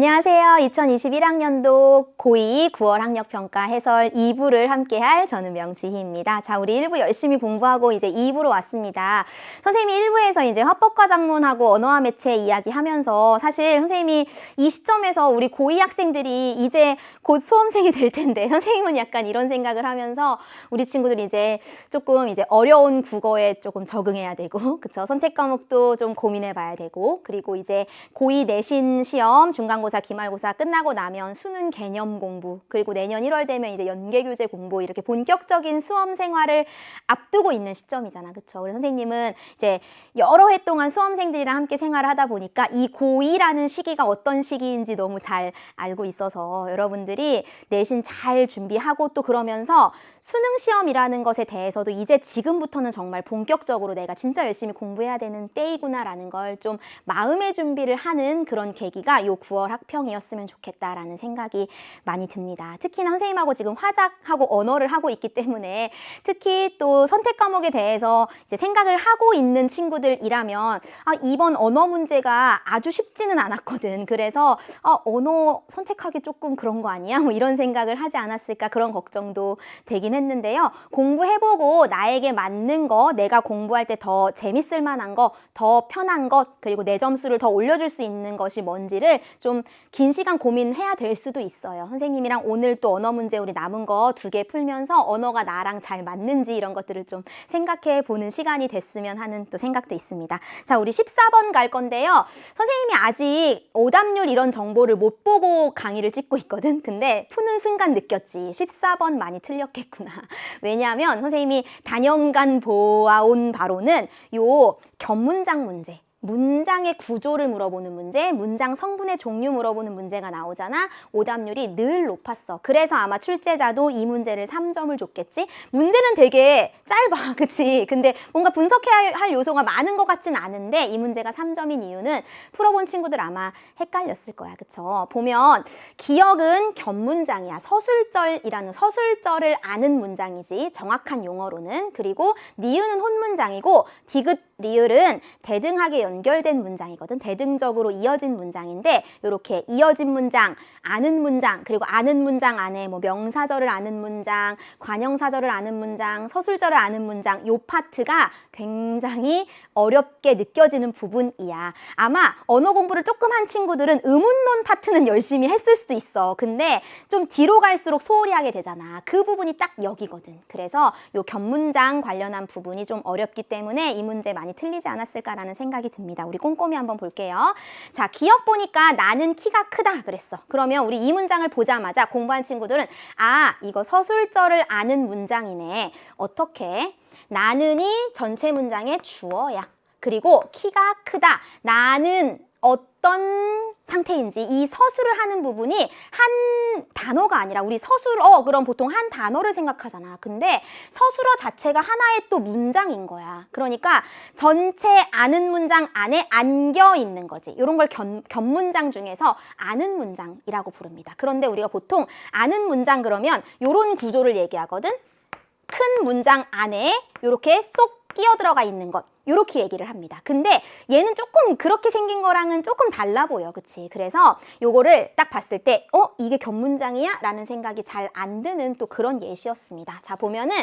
안녕하세요. 2021학년도 고2 9월 학력평가 해설 2부를 함께할 저는 명지희입니다. 자, 우리 1부 열심히 공부하고 이제 2부로 왔습니다. 선생님이 1부에서 이제 화법과 작문하고 언어와 매체 이야기하면서 사실 선생님이 이 시점에서 우리 고2 학생들이 이제 곧 수험생이 될 텐데 선생님은 약간 이런 생각을 하면서 우리 친구들이 이제 조금 이제 어려운 국어에 조금 적응해야 되고 그쵸? 선택 과목도 좀 고민해 봐야 되고 그리고 이제 고2 내신 시험 중간고사, 기말고사 끝나고 나면 수능 개념 공부 그리고 내년 1월 되면 이제 연계교재 공부 이렇게 본격적인 수험 생활을 앞두고 있는 시점이잖아. 그쵸? 우리 선생님은 이제 여러 해 동안 수험생들이랑 함께 생활을 하다 보니까 이 고2라는 시기가 어떤 시기인지 너무 잘 알고 있어서 여러분들이 내신 잘 준비하고 또 그러면서 수능 시험이라는 것에 대해서도 이제 지금부터는 정말 본격적으로 내가 진짜 열심히 공부해야 되는 때이구나라는 걸 좀 마음의 준비를 하는 그런 계기가 요 9월 학평이었으면 좋겠다라는 생각이 많이 듭니다. 특히나 선생님하고 지금 화작하고 언어를 하고 있기 때문에 특히 또 선택 과목에 대해서 이제 생각을 하고 있는 친구들이라면 이번 언어 문제가 아주 쉽지는 않았거든. 그래서 언어 선택하기 조금 그런 거 아니야? 뭐 이런 생각을 하지 않았을까 그런 걱정도 되긴 했는데요. 공부해보고 나에게 맞는 거, 내가 공부할 때 더 재밌을 만한 거, 더 편한 것, 그리고 내 점수를 더 올려줄 수 있는 것이 뭔지를 좀 긴 시간 고민해야 될 수도 있어요. 선생님이랑 오늘 또 언어 문제 우리 남은 거 2개 풀면서 언어가 나랑 잘 맞는지 이런 것들을 좀 생각해 보는 시간이 됐으면 하는 또 생각도 있습니다. 자, 우리 14번 갈 건데요. 선생님이 아직 오답률 이런 정보를 못 보고 강의를 찍고 있거든. 근데 푸는 순간 느꼈지. 14번 많이 틀렸겠구나. 왜냐하면 선생님이 단연간 보아온 바로는 요 겹문장 문제. 문장의 구조를 물어보는 문제, 문장 성분의 종류 물어보는 문제가 나오잖아. 오답률이 늘 높았어. 그래서 아마 출제자도 이 문제를 3점을 줬겠지? 문제는 되게 짧아, 그치? 근데 뭔가 분석해야 할 요소가 많은 것 같진 않은데 이 문제가 3점인 이유는 풀어본 친구들 아마 헷갈렸을 거야, 그쵸? 보면 기억은 겹문장이야. 서술절이라는 서술절을 아는 문장이지, 정확한 용어로는. 그리고 니은은 혼문장이고 디귿, 리을은 대등하게 연결된 문장이거든. 대등적으로 이어진 문장인데 이렇게 이어진 문장, 아는 문장, 그리고 아는 문장 안에 뭐 명사절을 아는 문장, 관형사절을 아는 문장, 서술절을 아는 문장 요 파트가 굉장히 어렵게 느껴지는 부분이야. 아마 언어 공부를 조금 한 친구들은 의문론 파트는 열심히 했을 수도 있어. 근데 좀 뒤로 갈수록 소홀히 하게 되잖아. 그 부분이 딱 여기거든. 그래서 요 겹문장 관련한 부분이 좀 어렵기 때문에 이 문제 많이 틀리지 않았을까라는 생각이 듭니다. 우리 꼼꼼히 한번 볼게요. 자, 기억 보니까 나는 키가 크다 그랬어. 그러면 우리 이 문장을 보자마자 공부한 친구들은 이거 서술절을 아는 문장이네. 어떻게? 나는이 전체 문장의 주어야. 그리고 키가 크다. 나는 어떤 상태인지 이 서술을 하는 부분이 한 단어가 아니라 우리 서술어 그럼 보통 한 단어를 생각하잖아. 근데 서술어 자체가 하나의 또 문장인 거야. 그러니까 전체 아는 문장 안에 안겨 있는 거지. 이런 걸 겹문장 중에서 아는 문장이라고 부릅니다. 그런데 우리가 보통 아는 문장 그러면 이런 구조를 얘기하거든. 큰 문장 안에 이렇게 쏙 끼어 들어가 있는 것 이렇게 얘기를 합니다. 근데 얘는 조금 그렇게 생긴 거랑은 조금 달라 보여. 그치? 그래서 요거를 딱 봤을 때 이게 겹문장이야? 라는 생각이 잘 안 드는 또 그런 예시였습니다. 자, 보면은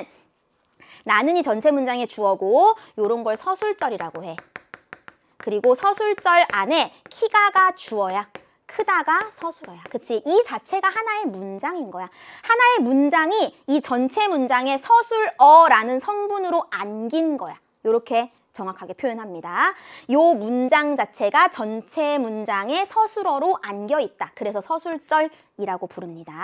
나는이 전체 문장의 주어고 요런 걸 서술절이라고 해. 그리고 서술절 안에 키가가 주어야. 크다가 서술어야. 그치? 이 자체가 하나의 문장인 거야. 하나의 문장이 이 전체 문장의 서술어라는 성분으로 안긴 거야. 요렇게 정확하게 표현합니다. 요 문장 자체가 전체 문장의 서술어로 안겨 있다. 그래서 서술절이라고 부릅니다.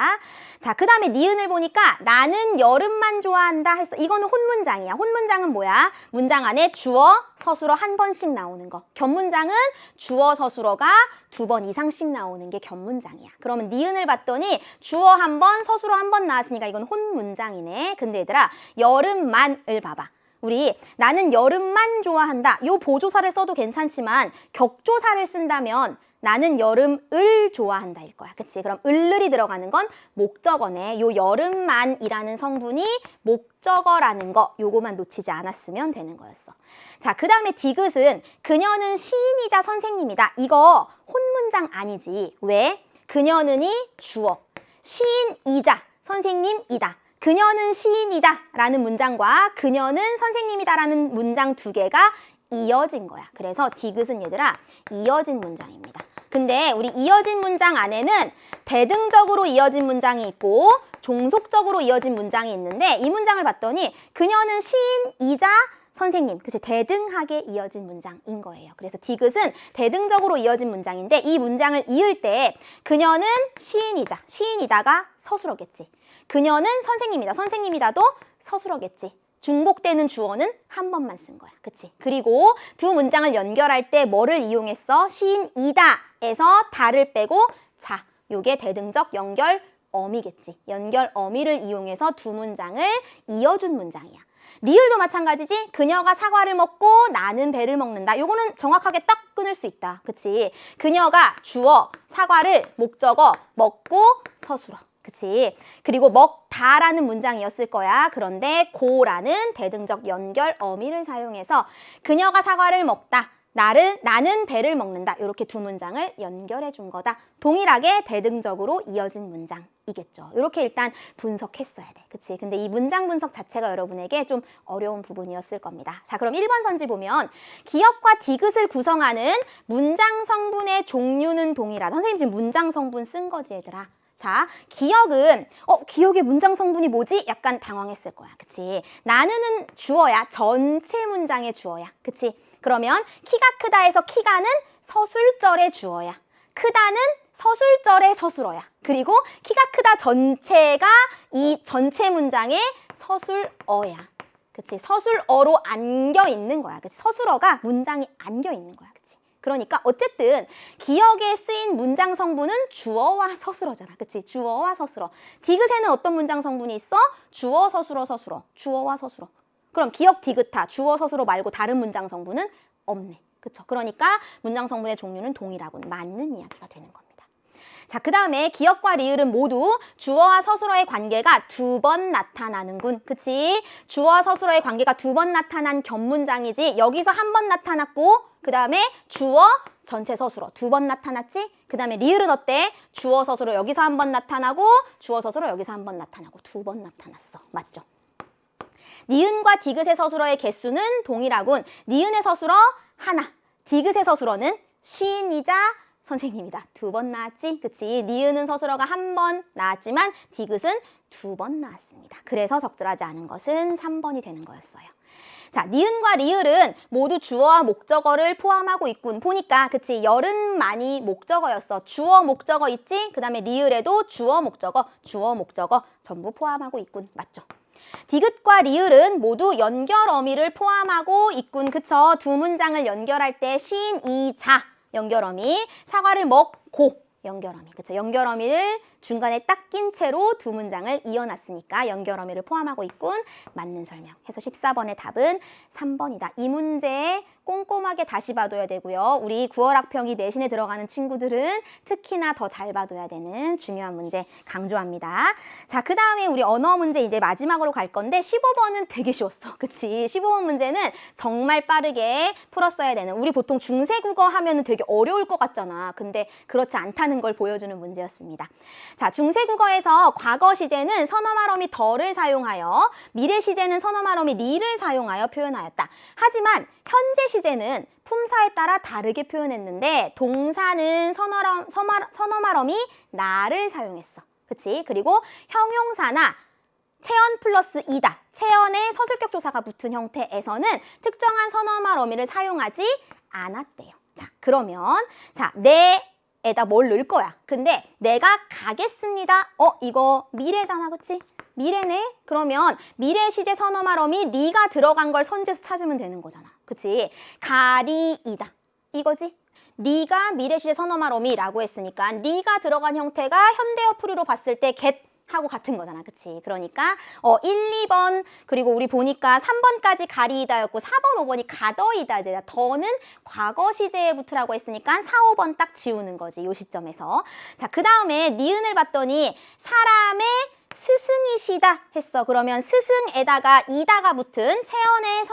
자, 그 다음에 니은을 보니까 나는 여름만 좋아한다 했어. 이거는 혼문장이야. 혼문장은 뭐야? 문장 안에 주어, 서술어 한 번씩 나오는 거. 겹문장은 주어, 서술어가 2번 이상씩 나오는 게 겹문장이야. 그러면 니은을 봤더니 주어 한 번, 서술어 한 번 나왔으니까 이건 혼문장이네. 근데 얘들아, 여름만을 봐봐. 우리 나는 여름만 좋아한다. 요 보조사를 써도 괜찮지만 격조사를 쓴다면 나는 여름을 좋아한다 일 거야. 그치? 그럼 을을이 들어가는 건 목적어네. 요 여름만이라는 성분이 목적어라는 거 요거만 놓치지 않았으면 되는 거였어. 자, 그 다음에 디귿은 그녀는 시인이자 선생님이다. 이거 혼문장 아니지. 왜? 그녀는이 주어, 시인이자 선생님이다. 그녀는 시인이다 라는 문장과 그녀는 선생님이다 라는 문장 두 개가 이어진 거야. 그래서 디귿은 얘들아 이어진 문장입니다. 근데 우리 이어진 문장 안에는 대등적으로 이어진 문장이 있고 종속적으로 이어진 문장이 있는데 이 문장을 봤더니 그녀는 시인이자 선생님, 그치? 대등하게 이어진 문장인 거예요. 그래서 디귿은 대등적으로 이어진 문장인데 이 문장을 이을 때 그녀는 시인이자, 시인이다가 서술어겠지. 그녀는 선생님이다, 선생님이다도 서술어겠지. 중복되는 주어는 한 번만 쓴 거야. 그치? 그리고 두 문장을 연결할 때 뭐를 이용했어? 시인이다에서 다를 빼고 자, 요게 대등적 연결 어미겠지. 연결 어미를 이용해서 두 문장을 이어준 문장이야. 리을도 마찬가지지. 그녀가 사과를 먹고 나는 배를 먹는다. 요거는 정확하게 딱 끊을 수 있다. 그치? 그녀가 주어, 사과를 목적어, 먹고 서술어. 그치? 그리고 먹다라는 문장이었을 거야. 그런데 고라는 대등적 연결 어미를 사용해서 그녀가 사과를 먹다. 나는 배를 먹는다. 이렇게 두 문장을 연결해 준 거다. 동일하게 대등적으로 이어진 문장이겠죠. 이렇게 일단 분석했어야 돼. 그치? 근데 이 문장 분석 자체가 여러분에게 좀 어려운 부분이었을 겁니다. 자, 그럼 1번 선지 보면 기역과 디귿을 구성하는 문장 성분의 종류는 동일하다. 선생님 지금 문장 성분 쓴 거지, 얘들아. 자, 기역은 기역의 문장 성분이 뭐지? 약간 당황했을 거야. 그치? 나는은 주어야. 전체 문장의 주어야. 그치? 그러면 키가 크다에서 키가는 서술절의 주어야. 크다는 서술절의 서술어야. 그리고 키가 크다 전체가 이 전체 문장의 서술어야. 그치? 서술어로 안겨 있는 거야. 그치? 서술어가 문장이 안겨 있는 거야. 그치? 그러니까 어쨌든 기역에 쓰인 문장 성분은 주어와 서술어잖아. 그치? 주어와 서술어. 디귿에는 어떤 문장 성분이 있어? 주어, 서술어, 서술어. 주어와 서술어. 그럼 기역 디귿하 주어, 서술어 말고 다른 문장 성분은 없네. 그쵸? 그러니까 문장 성분의 종류는 동일하군. 맞는 이야기가 되는 겁니다. 자, 그 다음에 기역과 리을은 모두 주어와 서술어의 관계가 두 번 나타나는군. 그치? 주어와 서술어의 관계가 두 번 나타난 견문장이지. 여기서 한 번 나타났고 그 다음에 주어, 전체 서술어 두 번 나타났지? 그 다음에 리을은 어때? 주어, 서술어 여기서 한 번 나타나고 주어, 서술어 여기서 한 번 나타나고 두 번 나타났어. 맞죠? 니은과 디귿의 서술어의 개수는 동일하군. 니은의 서술어 하나, 디귿의 서술어는 시인이자 선생님이다. 두 번 나왔지? 그치? 니은은 서술어가 한 번 나왔지만 디귿은 두 번 나왔습니다. 그래서 적절하지 않은 것은 3번이 되는 거였어요. 자, 니은과 리을은 모두 주어와 목적어를 포함하고 있군. 보니까 그치? 열은 많이 목적어였어. 주어, 목적어 있지? 그 다음에 리을에도 주어, 목적어 전부 포함하고 있군. 맞죠? 디귿과 리을은 모두 연결 어미를 포함하고 있군. 그쵸? 두 문장을 연결할 때 시인이자 연결 어미, 사과를 먹고 연결 어미. 그쵸? 연결 어미를 중간에 딱 낀 채로 두 문장을 이어놨으니까 연결 어미를 포함하고 있군. 맞는 설명. 해서 14번의 답은 3번이다. 이 문제 꼼꼼하게 다시 봐둬야 되고요. 우리 9월 학평이 내신에 들어가는 친구들은 특히나 더 잘 봐둬야 되는 중요한 문제 강조합니다. 자, 그 다음에 우리 언어 문제 이제 마지막으로 갈 건데 15번은 되게 쉬웠어. 그치? 15번 문제는 정말 빠르게 풀었어야 되는. 우리 보통 중세국어 하면은 되게 어려울 것 같잖아. 근데 그렇지 않다는 걸 보여주는 문제였습니다. 자, 중세국어에서 과거 시제는 선어말 어미 더를 사용하여 미래 시제는 선어말 어미 리를 사용하여 표현하였다. 하지만 현재 시제는 품사에 따라 다르게 표현했는데 동사는 선어말 어미 나를 사용했어. 그치? 그리고 형용사나 체언 플러스 이다. 체언에 서술격 조사가 붙은 형태에서는 특정한 선어말 어미를 사용하지 않았대요. 자, 그러면 내에다 뭘 넣을 거야. 근데 내가 가겠습니다. 이거 미래잖아. 그치? 미래네? 그러면 미래 시제 선어말 어미 리가 들어간 걸 선지에서 찾으면 되는 거잖아. 그치? 가리이다. 이거지? 리가 미래 시제 선어말 어미라고 했으니까 리가 들어간 형태가 현대어 풀이로 봤을 때 get 하고 같은 거잖아. 그치? 그러니까 1, 2번 그리고 우리 보니까 3번까지 가리이다였고 4번, 5번이 가더이다. 이제 더는 과거 시제에 붙으라고 했으니까 4, 5번 딱 지우는 거지. 요 시점에서. 자, 그 다음에 니은을 봤더니 사람의 스승이시다 했어. 그러면 스승에다가 이다가 붙은 채연의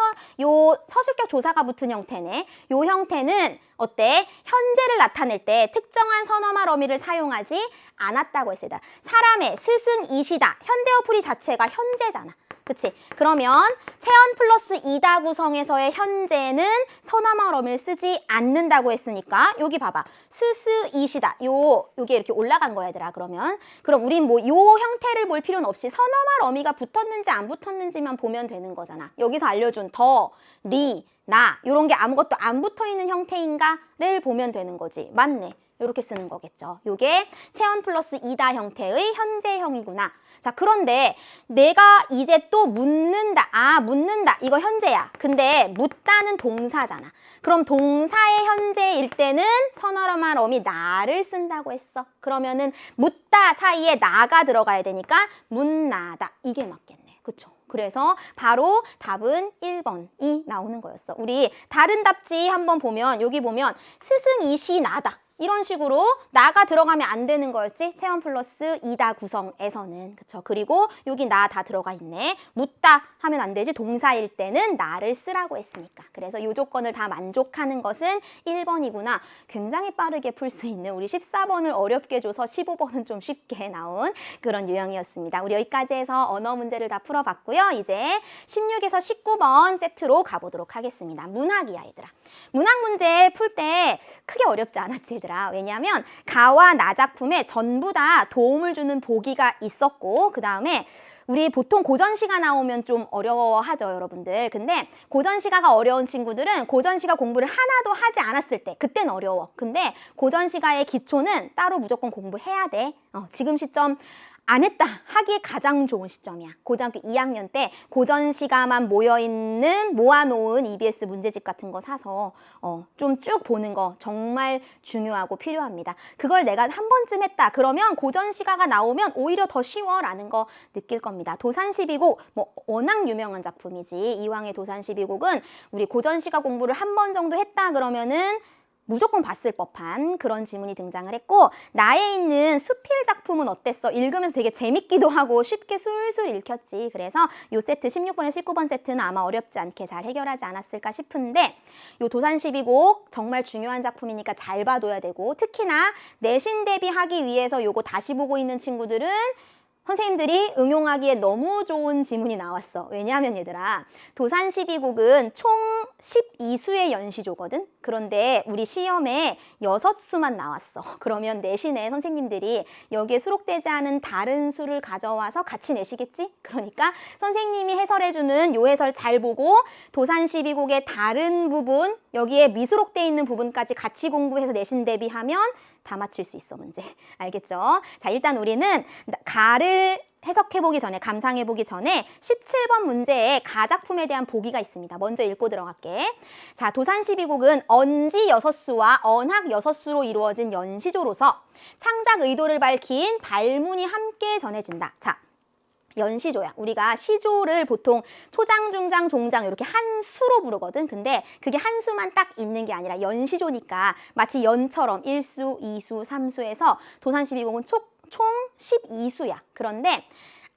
요 서술격 조사가 붙은 형태네. 요 형태는 어때? 현재를 나타낼 때 특정한 선어말 어미를 사용하지 않았다고 했어요. 사람의 스승이시다. 현대 어플이 자체가 현재잖아. 그치? 그러면 채연 플러스 이다 구성에서의 현재는 선어말 어미를 쓰지 않는다고 했으니까 여기 봐봐. 스스이시다. 요게 이렇게 올라간 거야, 얘들아. 그럼 우린 뭐 요 형태를 볼 필요는 없이 선어말 어미가 붙었는지 안 붙었는지만 보면 되는 거잖아. 여기서 알려준 더, 리, 나 요런 게 아무것도 안 붙어 있는 형태인가를 보면 되는 거지. 맞네. 이렇게 쓰는 거겠죠. 요게 채연 플러스 이다 형태의 현재형이구나. 자, 그런데 내가 이제 또 묻는다. 묻는다. 이거 현재야. 근데 묻다는 동사잖아. 그럼 동사의 현재일 때는 선어말 어미 나를 쓴다고 했어. 그러면은 묻다 사이에 나가 들어가야 되니까 묻나다. 이게 맞겠네. 그쵸? 그래서 바로 답은 1번이 나오는 거였어. 우리 다른 답지 한번 보면 여기 보면 스승이시 나다. 이런 식으로 나가 들어가면 안 되는 거였지. 채연 플러스 이다 구성에서는. 그쵸? 그리고 여기 나 다 들어가 있네. 묻다 하면 안 되지. 동사일 때는 나를 쓰라고 했으니까. 그래서 이 조건을 다 만족하는 것은 1번이구나. 굉장히 빠르게 풀 수 있는 우리 14번을 어렵게 줘서 15번은 좀 쉽게 나온 그런 유형이었습니다. 우리 여기까지 해서 언어 문제를 다 풀어봤고요. 이제 16에서 19번 세트로 가보도록 하겠습니다. 문학이야, 얘들아. 문학 문제 풀 때 크게 어렵지 않았지, 얘들아. 왜냐하면 가와 나 작품에 전부 다 도움을 주는 보기가 있었고 그 다음에 우리 보통 고전시가 나오면 좀 어려워하죠, 여러분들. 근데 고전시가가 어려운 친구들은 고전시가 공부를 하나도 하지 않았을 때 그땐 어려워. 근데 고전시가의 기초는 따로 무조건 공부해야 돼. 지금 시점 안 했다 하기에 가장 좋은 시점이야. 고등학교 2학년 때 고전시가만 모여있는 모아놓은 EBS 문제집 같은 거 사서 좀 쭉 보는 거 정말 중요하고 필요합니다. 그걸 내가 한 번쯤 했다 그러면 고전시가가 나오면 오히려 더 쉬워라는 거 느낄 겁니다. 도산12곡 뭐 워낙 유명한 작품이지. 이황의 도산12곡은 우리 고전시가 공부를 한 번 정도 했다 그러면은 무조건 봤을 법한 그런 지문이 등장을 했고 나에 있는 수필 작품은 어땠어? 읽으면서 되게 재밌기도 하고 쉽게 술술 읽혔지. 그래서 요 세트 16번에 19번 세트는 아마 어렵지 않게 잘 해결하지 않았을까 싶은데 요 도산12곡 정말 중요한 작품이니까 잘 봐둬야 되고 특히나 내신 대비하기 위해서 요거 다시 보고 있는 친구들은 선생님들이 응용하기에 너무 좋은 지문이 나왔어. 왜냐하면 얘들아 도산12곡은 총 12수의 연시조거든. 그런데 우리 시험에 6수만 나왔어. 그러면 내신에 선생님들이 여기에 수록되지 않은 다른 수를 가져와서 같이 내시겠지? 그러니까 선생님이 해설해주는 요 해설 잘 보고 도산12곡의 다른 부분 여기에 미수록돼 있는 부분까지 같이 공부해서 내신 대비하면 다 맞출 수 있어, 문제. 알겠죠? 자, 일단 우리는 가를 해석해보기 전에, 감상해보기 전에 17번 문제에 가작품에 대한 보기가 있습니다. 먼저 읽고 들어갈게. 자, 도산12곡은 언지 6수와 언학 6수로 이루어진 연시조로서 창작 의도를 밝힌 발문이 함께 전해진다. 자, 연시조야. 우리가 시조를 보통 초장, 중장, 종장 이렇게 한 수로 부르거든. 근데 그게 한 수만 딱 있는 게 아니라 연시조니까 마치 연처럼 1수, 2수, 3수에서 도산12곡은 총 12수야. 그런데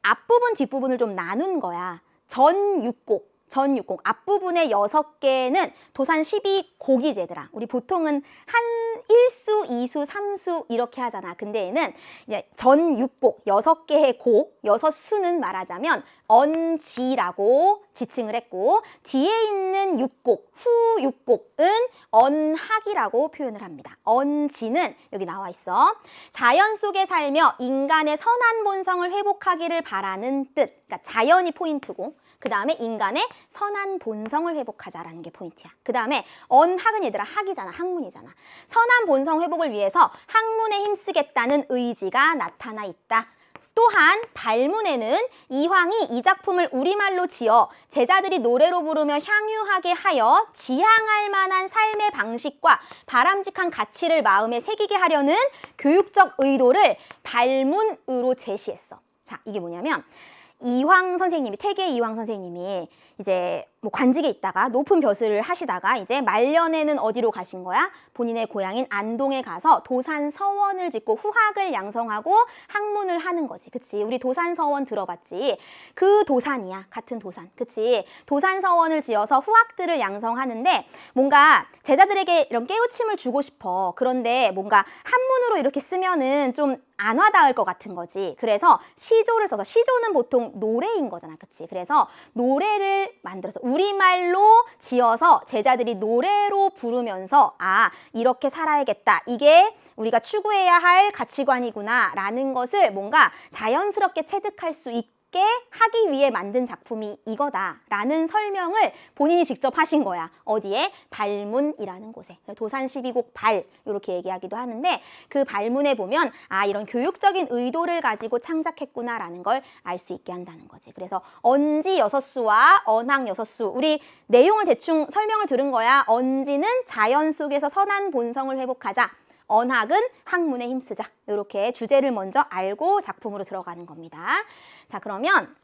앞부분, 뒷부분을 좀 나눈 거야. 전 6곡. 앞부분의 6개는 도산 12곡이지, 얘들아. 우리 보통은 한 1수, 2수, 3수 이렇게 하잖아. 근데 얘는 이제 전 6곡, 6개의 곡, 6수는 말하자면 언지라고 지칭을 했고 뒤에 있는 6곡, 후 6곡은 언학이라고 표현을 합니다. 언지는 여기 나와 있어. 자연 속에 살며 인간의 선한 본성을 회복하기를 바라는 뜻. 그러니까 자연이 포인트고 그 다음에 인간의 선한 본성을 회복하자라는 게 포인트야. 그 다음에 언학은 얘들아 학이잖아. 학문이잖아. 선한 본성 회복을 위해서 학문에 힘쓰겠다는 의지가 나타나 있다. 또한 발문에는 이황이 이 작품을 우리말로 지어 제자들이 노래로 부르며 향유하게 하여 지향할 만한 삶의 방식과 바람직한 가치를 마음에 새기게 하려는 교육적 의도를 발문으로 제시했어. 자, 이게 뭐냐면 이황 선생님이, 태계 이황 선생님이 이제 뭐 관직에 있다가 높은 벼슬을 하시다가 이제 말년에는 어디로 가신 거야? 본인의 고향인 안동에 가서 도산서원을 짓고 후학을 양성하고 학문을 하는 거지. 그치? 우리 도산서원 들어봤지? 그 도산이야. 같은 도산. 그치? 도산서원을 지어서 후학들을 양성하는데 뭔가 제자들에게 이런 깨우침을 주고 싶어. 그런데 뭔가 한문으로 이렇게 쓰면은 좀 안 와닿을 것 같은 거지. 그래서 시조를 써서, 시조는 보통 노래인 거잖아. 그치? 그래서 노래를 만들어서 우리말로 지어서 제자들이 노래로 부르면서 아, 이렇게 살아야겠다. 이게 우리가 추구해야 할 가치관이구나 라는 것을 뭔가 자연스럽게 체득할 수 있게 하기 위해 만든 작품이 이거다 라는 설명을 본인이 직접 하신 거야. 어디에? 발문이라는 곳에. 도산 12곡 발 이렇게 얘기하기도 하는데 그 발문에 보면 아, 이런 교육적인 의도를 가지고 창작했구나 라는 걸 알 수 있게 한다는 거지. 그래서 언지 6수와 언학 6수, 우리 내용을 대충 설명을 들은 거야. 언지는 자연 속에서 선한 본성을 회복하자. 언학은 학문에 힘쓰자. 이렇게 주제를 먼저 알고 작품으로 들어가는 겁니다. 자, 그러면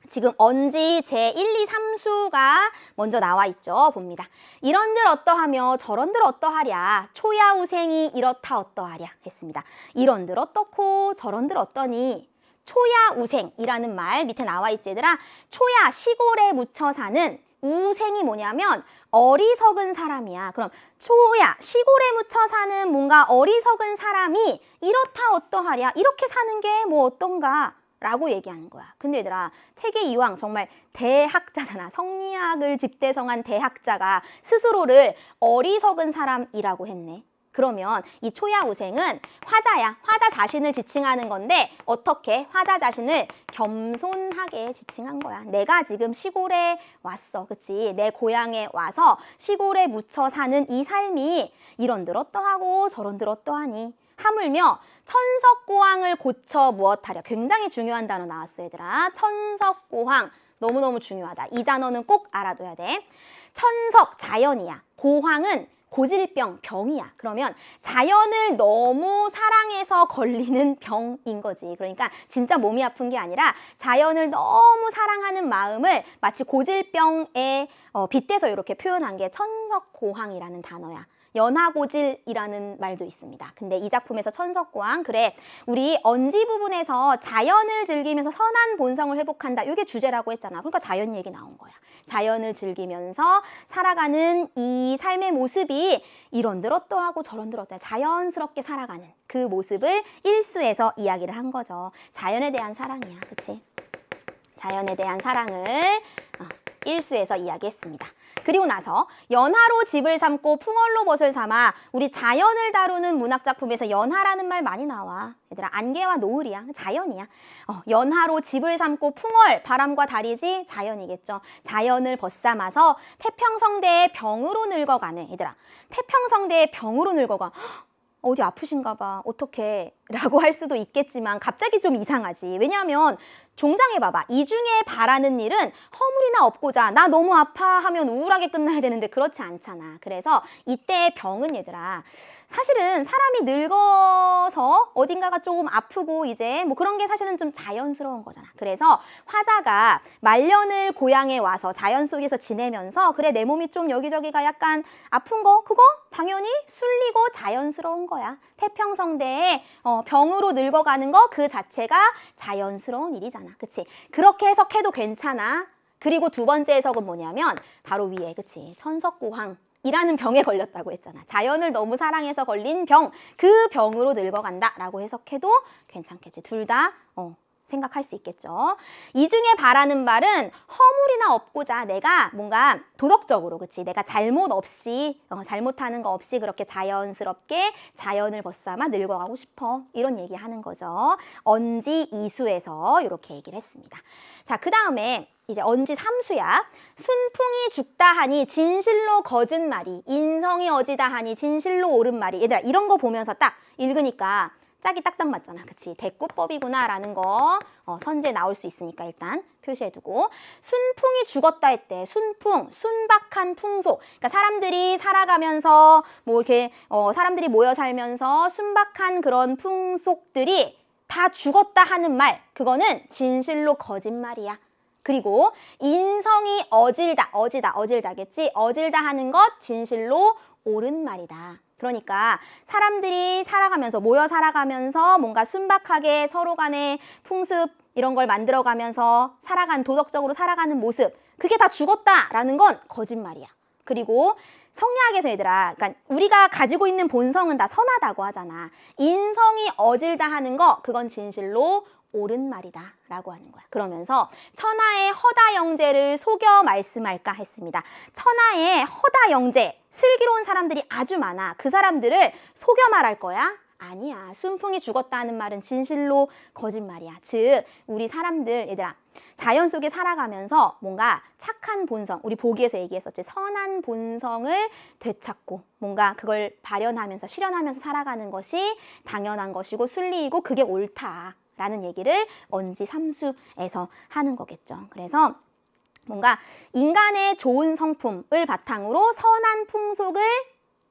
지금 언지 제1, 2, 3수가 먼저 나와 있죠. 봅니다. 이런들 어떠하며 저런들 어떠하랴. 초야우생이 이렇다 어떠하랴 했습니다. 이런들 어떻고 저런들 어떠니. 초야우생이라는 말 밑에 나와 있지 얘들아. 초야, 시골에 묻혀 사는, 우생이 뭐냐면 어리석은 사람이야. 그럼 초야, 시골에 묻혀 사는 뭔가 어리석은 사람이 이렇다 어떠하랴. 이렇게 사는 게 뭐 어떤가 라고 얘기하는 거야. 근데 얘들아, 태계 이황 정말 대학자잖아. 성리학을 집대성한 대학자가 스스로를 어리석은 사람이라고 했네. 그러면 이 초야우생은 화자야. 화자 자신을 지칭하는 건데 어떻게? 화자 자신을 겸손하게 지칭한 거야. 내가 지금 시골에 왔어. 그치? 내 고향에 와서 시골에 묻혀 사는 이 삶이 이런들 어떠하고 저런들 어떠하니? 하물며 천석고항을 고쳐 무엇하랴. 굉장히 중요한 단어 나왔어 얘들아. 천석고항. 너무너무 중요하다. 이 단어는 꼭 알아둬야 돼. 천석, 자연이야. 고황은 고질병, 병이야. 그러면 자연을 너무 사랑해서 걸리는 병인 거지. 그러니까 진짜 몸이 아픈 게 아니라 자연을 너무 사랑하는 마음을 마치 고질병에 빗대서 이렇게 표현한 게 천석고항이라는 단어야. 연하고질이라는 말도 있습니다. 근데 이 작품에서 천석고항, 그래 우리 언지 부분에서 자연을 즐기면서 선한 본성을 회복한다. 이게 주제라고 했잖아. 그러니까 자연 얘기 나온 거야. 자연을 즐기면서 살아가는 이 삶의 모습이 이런들 어떠하고 저런들 어떠하 자연스럽게 살아가는 그 모습을 일수에서 이야기를 한 거죠. 자연에 대한 사랑이야. 그치? 자연에 대한 사랑을 일수에서 이야기했습니다. 그리고 나서 연하로 집을 삼고 풍월로 벗을 삼아. 우리 자연을 다루는 문학작품에서 연하라는 말 많이 나와. 얘들아, 안개와 노을이야. 자연이야. 연하로 집을 삼고 풍월, 바람과 달이지 자연이겠죠. 자연을 벗삼아서 태평성대의 병으로 늙어가네. 얘들아, 태평성대의 병으로 늙어가. 어디 아프신가 봐. 어떡해. 라고 할 수도 있겠지만 갑자기 좀 이상하지. 왜냐하면 종장해봐봐. 이 중에 바라는 일은 허물이나 없고자 나 너무 아파 하면 우울하게 끝나야 되는데 그렇지 않잖아. 그래서 이때의 병은 얘들아, 사실은 사람이 늙어서 어딘가가 조금 아프고 이제 뭐 그런 게 사실은 좀 자연스러운 거잖아. 그래서 화자가 말년을 고향에 와서 자연 속에서 지내면서 그래 내 몸이 좀 여기저기가 약간 아픈 거 그거 당연히 술리고 자연스러운 거야. 태평성대에 병으로 늙어가는 거 그 자체가 자연스러운 일이잖아. 그치? 그렇게 해석해도 괜찮아. 그리고 두 번째 해석은 뭐냐면 바로 위에, 그치? 천석고황 이라는 병에 걸렸다고 했잖아. 자연을 너무 사랑해서 걸린 병, 그 병으로 늙어간다 라고 해석해도 괜찮겠지. 둘 다 생각할 수 있겠죠. 이 중에 바라는 말은 허물이나 없고자 내가 뭔가 도덕적으로, 그치? 내가 잘못 없이, 잘못하는 거 없이 그렇게 자연스럽게 자연을 벗삼아 늙어가고 싶어. 이런 얘기 하는 거죠. 언지 2수에서 이렇게 얘기를 했습니다. 자, 그 다음에 이제 언지 3수야. 순풍이 죽다 하니 진실로 거짓 말이, 인성이 어지다 하니 진실로 옳은 말이. 얘들아, 이런 거 보면서 딱 읽으니까 짝이 딱딱 맞잖아. 그치? 대꾸법이구나 라는 거 선지에 나올 수 있으니까 일단 표시해두고. 순풍이 죽었다 했대. 순풍, 순박한 풍속. 그러니까 사람들이 살아가면서 뭐 이렇게 사람들이 모여 살면서 순박한 그런 풍속들이 다 죽었다 하는 말, 그거는 진실로 거짓말이야. 그리고 인성이 어질다겠지? 어질다 하는 것 진실로 옳은 말이다. 그러니까 사람들이 살아가면서 모여 살아가면서 뭔가 순박하게 서로 간의 풍습 이런 걸 만들어가면서 도덕적으로 살아가는 모습, 그게 다 죽었다라는 건 거짓말이야. 그리고 성리학에서 얘들아, 그러니까 우리가 가지고 있는 본성은 다 선하다고 하잖아. 인성이 어질다 하는 거, 그건 진실로 옳은 말이다 라고 하는 거야. 그러면서 천하의 허다 영재를 속여 말씀할까 했습니다. 천하의 허다 영재, 슬기로운 사람들이 아주 많아. 그 사람들을 속여 말할 거야? 아니야. 순풍이 죽었다 하는 말은 진실로 거짓말이야. 즉 우리 사람들, 얘들아, 자연 속에 살아가면서 뭔가 착한 본성, 우리 보기에서 얘기했었지, 선한 본성을 되찾고 뭔가 그걸 발현하면서 실현하면서 살아가는 것이 당연한 것이고 순리이고 그게 옳다라는 얘기를 언지삼수에서 하는 거겠죠. 그래서 뭔가 인간의 좋은 성품을 바탕으로 선한 풍속을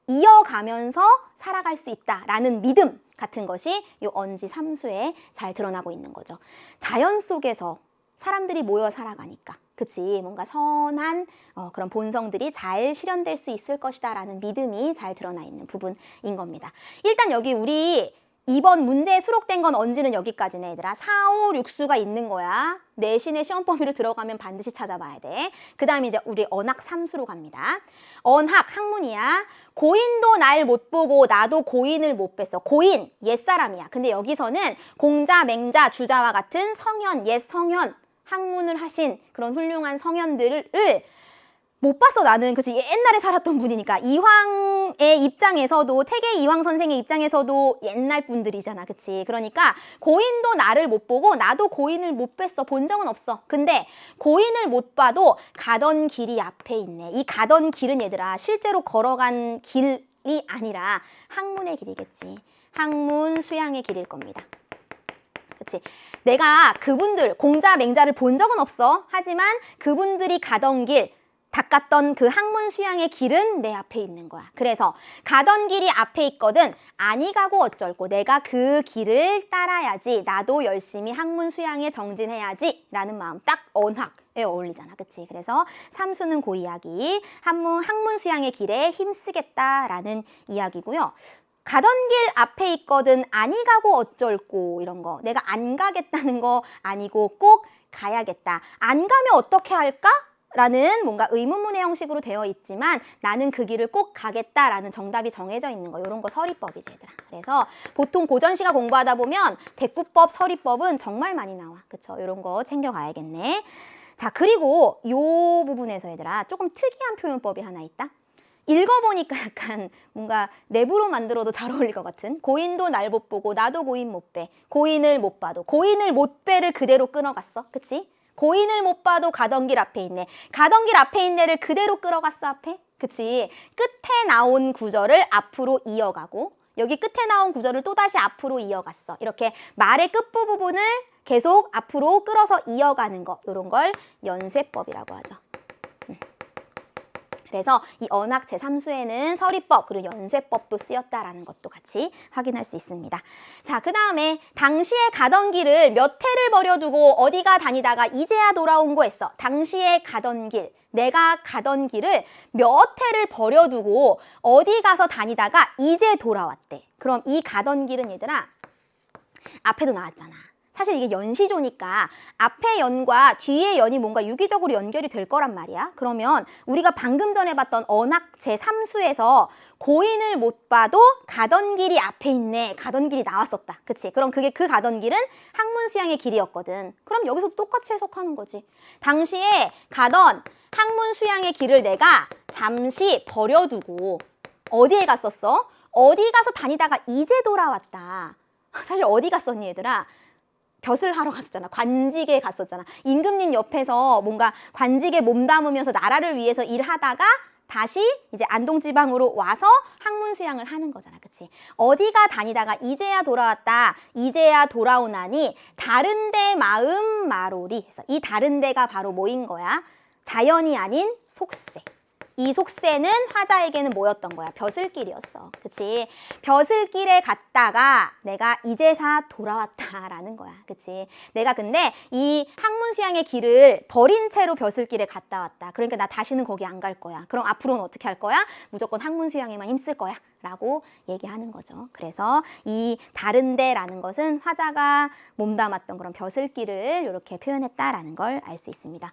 이어가면서 살아갈 수 있다라는 믿음 같은 것이 이 언지삼수에 잘 드러나고 있는 거죠. 자연 속에서 사람들이 모여 살아가니까, 그치? 뭔가 선한 그런 본성들이 잘 실현될 수 있을 것이다라는 믿음이 잘 드러나 있는 부분인 겁니다. 일단 여기 우리 이번 문제에 수록된 건 언지는 여기까지네, 얘들아. 4, 5, 6수가 있는 거야. 내신의 시험 범위로 들어가면 반드시 찾아봐야 돼. 그 다음에 이제 우리 언학 3수로 갑니다. 언학, 학문이야. 고인도 날 못 보고 나도 고인을 못 뵀어. 고인, 옛사람이야. 근데 여기서는 공자, 맹자, 주자와 같은 성현, 옛 성현, 학문을 하신 그런 훌륭한 성현들을 못 봤어, 나는. 그치? 옛날에 살았던 분이니까. 이황의 입장에서도, 태계 이황 선생의 입장에서도 옛날 분들이잖아. 그치? 그러니까 고인도 나를 못 보고 나도 고인을 못 뵀어. 본 적은 없어. 근데 고인을 못 봐도 가던 길이 앞에 있네. 이 가던 길은, 얘들아, 실제로 걸어간 길이 아니라 학문의 길이겠지. 학문 수양의 길일 겁니다. 그치? 내가 그분들, 공자, 맹자를 본 적은 없어. 하지만 그분들이 가던 길, 닦았던 그 학문 수양의 길은 내 앞에 있는 거야. 그래서 가던 길이 앞에 있거든 아니 가고 어쩔고 내가 그 길을 따라야지, 나도 열심히 학문 수양에 정진해야지 라는 마음, 딱 언학에 어울리잖아. 그치? 그래서 삼수는 그 이야기, 학문 수양의 길에 힘쓰겠다라는 이야기고요. 가던 길 앞에 있거든 아니 가고 어쩔고, 이런 거 내가 안 가겠다는 거 아니고 꼭 가야겠다. 안 가면 어떻게 할까? 라는 뭔가 의문문의 형식으로 되어 있지만 나는 그 길을 꼭 가겠다라는 정답이 정해져 있는 거, 이런 거 서리법이지, 얘들아. 그래서 보통 고전시가 공부하다 보면 대꾸법, 서리법은 정말 많이 나와. 그쵸? 이런 거 챙겨가야겠네. 자, 그리고 요 부분에서, 얘들아, 조금 특이한 표현법이 하나 있다. 읽어보니까 약간 뭔가 랩으로 만들어도 잘 어울릴 것 같은, 고인도 날 못 보고 나도 고인 못 뵈, 고인을 못 봐도 고인을 못 뵈를 그대로 끌어갔어. 그치? 고인을 못 봐도 가던 길 앞에 있네. 가던 길 앞에 있네를 그대로 끌어갔어, 앞에. 그치? 끝에 나온 구절을 앞으로 이어가고 여기 끝에 나온 구절을 또다시 앞으로 이어갔어. 이렇게 말의 끝부분을 계속 앞으로 끌어서 이어가는 거, 이런 걸 연쇄법이라고 하죠. 그래서 이 언학 제3수에는 서리법 그리고 연쇄법도 쓰였다라는 것도 같이 확인할 수 있습니다. 자, 그 다음에 당시에 가던 길을 몇 해를 버려두고 어디가 다니다가 이제야 돌아온 거 했어. 당시에 가던 길, 내가 가던 길을 몇 해를 버려두고 어디 가서 다니다가 이제 돌아왔대. 그럼 이 가던 길은, 얘들아, 앞에도 나왔잖아. 사실 이게 연시조니까 앞에 연과 뒤에 연이 뭔가 유기적으로 연결이 될 거란 말이야. 그러면 우리가 방금 전에 봤던 언학 제3수에서 고인을 못 봐도 가던 길이 앞에 있네, 가던 길이 나왔었다. 그치? 그럼 그게 그 가던 길은 학문 수양의 길이었거든. 그럼 여기서도 똑같이 해석하는 거지. 당시에 가던 학문 수양의 길을 내가 잠시 버려두고 어디에 갔었어? 어디 가서 다니다가 이제 돌아왔다. 사실 어디 갔었니, 얘들아? 벼슬 하러 갔었잖아. 관직에 갔었잖아. 임금님 옆에서 뭔가 관직에 몸담으면서 나라를 위해서 일하다가 다시 이제 안동지방으로 와서 학문 수양을 하는 거잖아. 그치? 어디가 다니다가 이제야 돌아왔다. 이제야 돌아오나니 다른 데 마음 마로리 했어. 이 다른 데가 바로 뭐인 거야? 자연이 아닌 속세. 이 속세는 화자에게는 뭐였던 거야? 벼슬길이었어. 그치? 벼슬길에 갔다가 내가 이제사 돌아왔다라는 거야. 그치? 내가 근데 이 학문수양의 길을 버린 채로 벼슬길에 갔다 왔다. 그러니까 나 다시는 거기 안 갈 거야. 그럼 앞으로는 어떻게 할 거야? 무조건 학문수양에만 힘쓸 거야. 라고 얘기하는 거죠. 그래서 이 다른데라는 것은 화자가 몸담았던 그런 벼슬길을 이렇게 표현했다라는 걸 알 수 있습니다.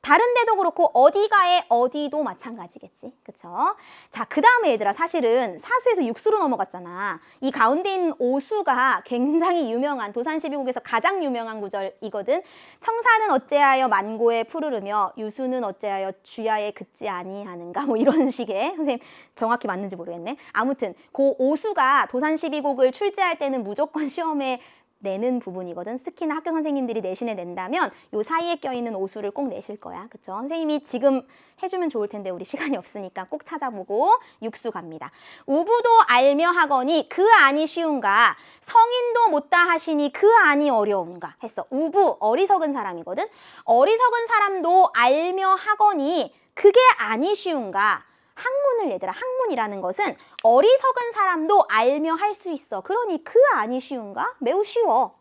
다른 데도 그렇고 어디가에 어디도 마찬가지겠지. 그쵸? 자, 그 다음에 얘들아 사실은 사수에서 육수로 넘어갔잖아. 이 가운데 있는 오수가 굉장히 유명한 도산시비곡에서 가장 유명한 구절이거든. 청사는 어째하여 만고에 푸르르며 유수는 어째하여 주야에 긋지 아니하는가 뭐 이런 식의 선생님 정확히 맞는지 모르겠네. 아무튼 그 오수가 도산시비곡을 출제할 때는 무조건 시험에 내는 부분이거든. 특히나 학교 선생님들이 내신에 낸다면 요 사이에 껴있는 오수를 꼭 내실 거야. 그쵸? 선생님이 지금 해주면 좋을 텐데 우리 시간이 없으니까 꼭 찾아보고 육수 갑니다. 우부도 알며 하거니 그 안이 쉬운가 성인도 못다 하시니 그 안이 어려운가 했어. 우부, 어리석은 사람이거든. 어리석은 사람도 알며 하거니 그게 안이 쉬운가. 학문을 얘들아, 학문이라는 것은 어리석은 사람도 알며 할 수 있어. 그러니 그 안이 쉬운가? 매우 쉬워.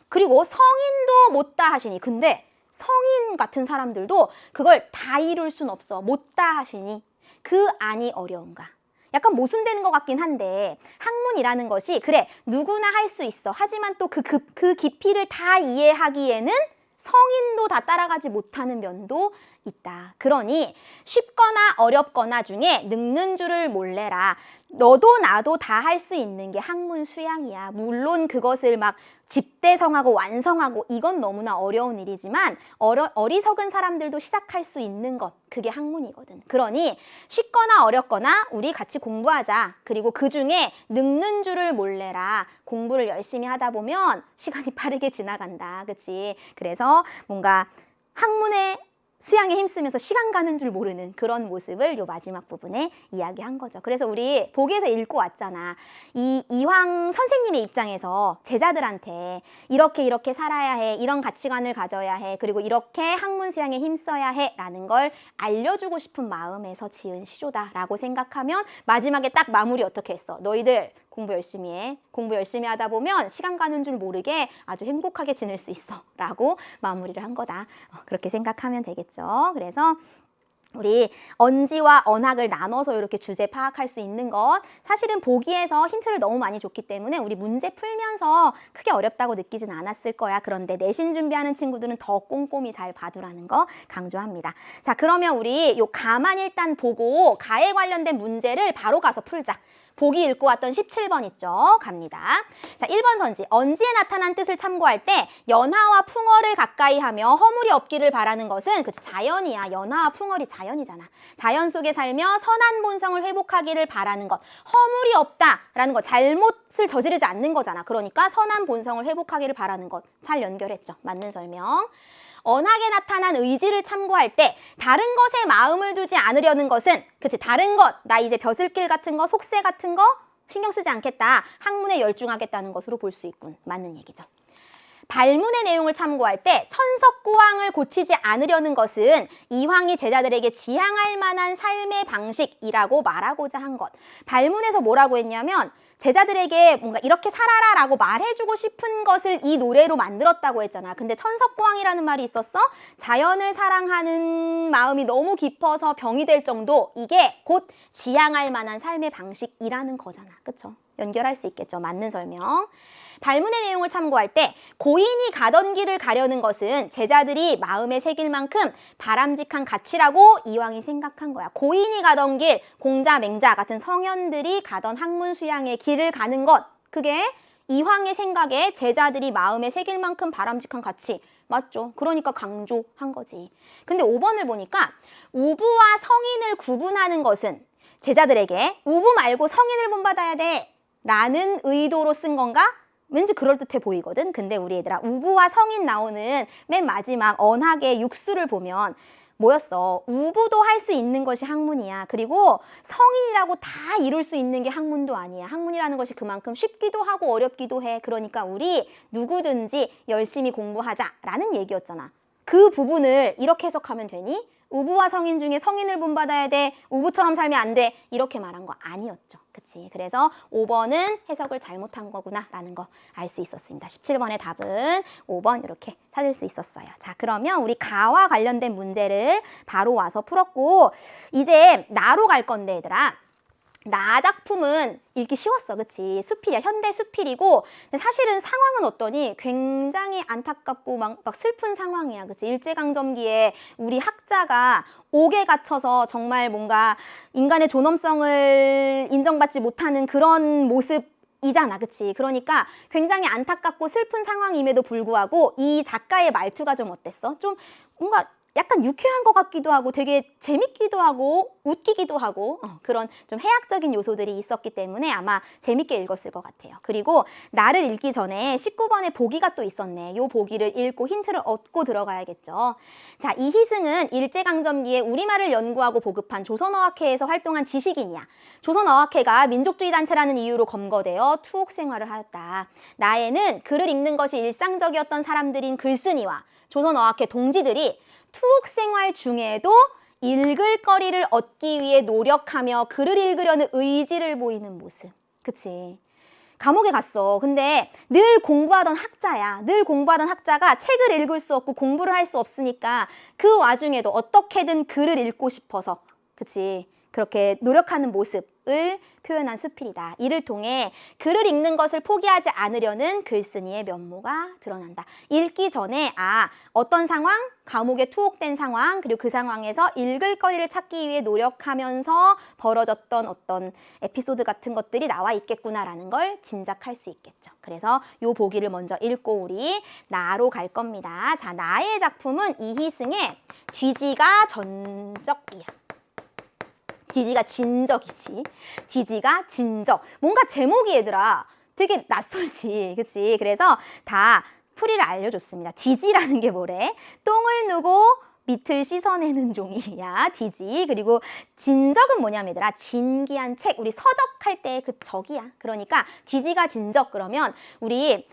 그리고 성인도 못다 하시니 근데 성인 같은 사람들도 그걸 다 이룰 순 없어. 못다 하시니 그 안이 어려운가? 약간 모순되는 것 같긴 한데 학문이라는 것이 그래 누구나 할 수 있어. 하지만 또 그 깊이를 다 이해하기에는 성인도 다 따라가지 못하는 면도 있다. 그러니 쉽거나 어렵거나 중에 늙는 줄을 몰래라. 너도 나도 다 할 수 있는 게 학문 수양이야. 물론 그것을 막 집대성하고 완성하고 이건 너무나 어려운 일이지만 어리석은 사람들도 시작할 수 있는 것 그게 학문이거든. 그러니 쉽거나 어렵거나 우리 같이 공부하자. 그리고 그중에 늙는 줄을 몰래라. 공부를 열심히 하다 보면 시간이 빠르게 지나간다. 그치? 그래서 뭔가 학문의 수양에 힘쓰면서 시간 가는 줄 모르는 그런 모습을 요 마지막 부분에 이야기한 거죠. 그래서 우리 보기에서 읽고 왔잖아. 이 이황 선생님의 입장에서 제자들한테 이렇게 살아야 해. 이런 가치관을 가져야 해. 그리고 이렇게 학문 수양에 힘써야 해. 라는 걸 알려주고 싶은 마음에서 지은 시조다라고 생각하면 마지막에 딱 마무리 어떻게 했어? 너희들 공부 열심히 해. 공부 열심히 하다 보면 시간 가는 줄 모르게 아주 행복하게 지낼 수 있어. 라고 마무리를 한 거다. 그렇게 생각하면 되겠죠. 그래서 우리 언지와 언학을 나눠서 이렇게 주제 파악할 수 있는 것 사실은 보기에서 힌트를 너무 많이 줬기 때문에 우리 문제 풀면서 크게 어렵다고 느끼진 않았을 거야. 그런데 내신 준비하는 친구들은 더 꼼꼼히 잘 봐두라는 거 강조합니다. 자, 그러면 우리 요 가만 일단 보고 가에 관련된 문제를 바로 가서 풀자. 보기 읽고 왔던 17번 있죠? 갑니다. 자, 1번 선지. 언지에 나타난 뜻을 참고할 때 연하와 풍어를 가까이 하며 허물이 없기를 바라는 것은 그치, 자연이야. 연하와 풍어리 자연이잖아. 자연 속에 살며 선한 본성을 회복하기를 바라는 것. 허물이 없다라는 것. 잘못을 저지르지 않는 거잖아. 그러니까 선한 본성을 회복하기를 바라는 것. 잘 연결했죠. 맞는 설명. 언학에 나타난 의지를 참고할 때 다른 것에 마음을 두지 않으려는 것은 그치 다른 것, 나 이제 벼슬길 같은 거, 속세 같은 거 신경 쓰지 않겠다. 학문에 열중하겠다는 것으로 볼 수 있군. 맞는 얘기죠. 발문의 내용을 참고할 때 천석구황을 고치지 않으려는 것은 이황이 제자들에게 지향할 만한 삶의 방식이라고 말하고자 한 것. 발문에서 뭐라고 했냐면 제자들에게 뭔가 이렇게 살아라 라고 말해주고 싶은 것을 이 노래로 만들었다고 했잖아. 근데 천석구황이라는 말이 있었어. 자연을 사랑하는 마음이 너무 깊어서 병이 될 정도 이게 곧 지향할 만한 삶의 방식이라는 거잖아. 그쵸? 연결할 수 있겠죠. 맞는 설명. 발문의 내용을 참고할 때 고인이 가던 길을 가려는 것은 제자들이 마음에 새길 만큼 바람직한 가치라고 이황이 생각한 거야. 고인이 가던 길, 공자, 맹자 같은 성현들이 가던 학문 수양의 길을 가는 것 그게 이황의 생각에 제자들이 마음에 새길 만큼 바람직한 가치 맞죠? 그러니까 강조한 거지. 근데 5번을 보니까 우부와 성인을 구분하는 것은 제자들에게 우부 말고 성인을 본받아야 돼 라는 의도로 쓴 건가? 왠지 그럴듯해 보이거든. 근데 우리 얘들아 우부와 성인 나오는 맨 마지막 언학의 육수를 보면 뭐였어? 우부도 할 수 있는 것이 학문이야. 그리고 성인이라고 다 이룰 수 있는 게 학문도 아니야. 학문이라는 것이 그만큼 쉽기도 하고 어렵기도 해. 그러니까 우리 누구든지 열심히 공부하자라는 얘기였잖아. 그 부분을 이렇게 해석하면 되니? 우부와 성인 중에 성인을 본받아야 돼. 우부처럼 살면 안 돼. 이렇게 말한 거 아니었죠. 그치? 그래서 5번은 해석을 잘못한 거구나 라는 거 알 수 있었습니다. 17번의 답은 5번 이렇게 찾을 수 있었어요. 자, 그러면 우리 가와 관련된 문제를 바로 와서 풀었고 이제 나로 갈 건데 얘들아. 나 작품은 읽기 쉬웠어. 그치? 수필이야. 현대 수필이고 근데 사실은 상황은 어떠니? 굉장히 안타깝고 막 슬픈 상황이야. 그치? 일제강점기에 우리 학자가 옥에 갇혀서 정말 뭔가 인간의 존엄성을 인정받지 못하는 그런 모습이잖아. 그치? 그러니까 굉장히 안타깝고 슬픈 상황임에도 불구하고 이 작가의 말투가 좀 어땠어? 좀 뭔가 약간 유쾌한 것 같기도 하고 되게 재밌기도 하고 웃기기도 하고 그런 좀 해학적인 요소들이 있었기 때문에 아마 재밌게 읽었을 것 같아요. 그리고 나를 읽기 전에 19번에 보기가 또 있었네. 요 보기를 읽고 힌트를 얻고 들어가야겠죠. 자, 이희승은 일제강점기에 우리말을 연구하고 보급한 조선어학회에서 활동한 지식인이야. 조선어학회가 민족주의 단체라는 이유로 검거되어 투옥 생활을 하였다. 나에는 글을 읽는 것이 일상적이었던 사람들인 글쓴이와 조선어학회 동지들이 투옥 생활 중에도 읽을 거리를 얻기 위해 노력하며 글을 읽으려는 의지를 보이는 모습. 그치? 감옥에 갔어. 근데 늘 공부하던 학자야. 늘 공부하던 학자가 책을 읽을 수 없고 공부를 할 수 없으니까 그 와중에도 어떻게든 글을 읽고 싶어서 그치? 그렇게 노력하는 모습을 표현한 수필이다. 이를 통해 글을 읽는 것을 포기하지 않으려는 글쓴이의 면모가 드러난다. 읽기 전에 어떤 상황? 감옥에 투옥된 상황, 그리고 그 상황에서 읽을 거리를 찾기 위해 노력하면서 벌어졌던 어떤 에피소드 같은 것들이 나와 있겠구나라는 걸 짐작할 수 있겠죠. 그래서 요 보기를 먼저 읽고 우리 나로 갈 겁니다. 자, 나의 작품은 이희승의 뒤지가 전적이야. 뒤지가 진적이지. 뒤지가 진적. 뭔가 제목이 얘들아 되게 낯설지. 그치? 그래서 다 풀이를 알려줬습니다. 뒤지라는 게 뭐래? 똥을 누고 밑을 씻어내는 종이야. 뒤지. 그리고 진적은 뭐냐면 얘들아 진기한 책. 우리 서적할 때 그 적이야. 그러니까 뒤지가 진적 그러면 우리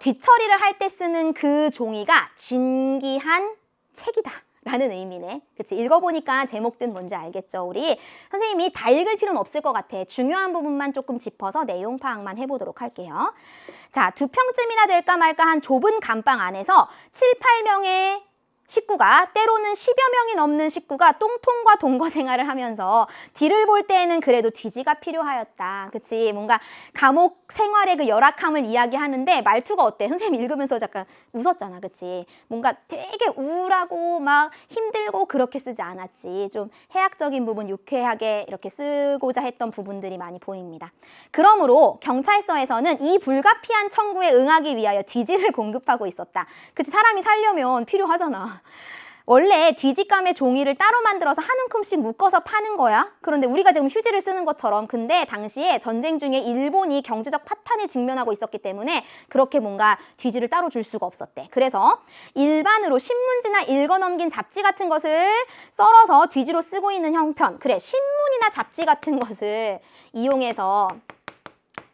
뒤처리를 할 때 쓰는 그 종이가 진기한 책이다. 라는 의미네. 그치? 읽어보니까 제목든 뭔지 알겠죠? 우리 선생님이 다 읽을 필요는 없을 것 같아. 중요한 부분만 조금 짚어서 내용 파악만 해보도록 할게요. 자, 2평쯤이나 될까 말까 한 좁은 감방 안에서 7, 8명의 식구가 때로는 10여 명이 넘는 식구가 똥통과 동거 생활을 하면서 뒤를 볼 때에는 그래도 뒤지가 필요하였다. 그치? 뭔가 감옥 생활의 그 열악함을 이야기하는데 말투가 어때? 선생님 읽으면서 잠깐 웃었잖아. 그치? 뭔가 되게 우울하고 막 힘들고 그렇게 쓰지 않았지. 좀 해학적인 부분 유쾌하게 이렇게 쓰고자 했던 부분들이 많이 보입니다. 그러므로 경찰서에서는 이 불가피한 청구에 응하기 위하여 뒤지를 공급하고 있었다. 그치? 사람이 살려면 필요하잖아. 원래 뒤집감의 종이를 따로 만들어서 한 움큼씩 묶어서 파는 거야. 그런데 우리가 지금 휴지를 쓰는 것처럼 근데 당시에 전쟁 중에 일본이 경제적 파탄에 직면하고 있었기 때문에 그렇게 뭔가 뒤지를 따로 줄 수가 없었대. 그래서 일반으로 신문지나 읽어넘긴 잡지 같은 것을 썰어서 뒤지로 쓰고 있는 형편. 그래, 신문이나 잡지 같은 것을 이용해서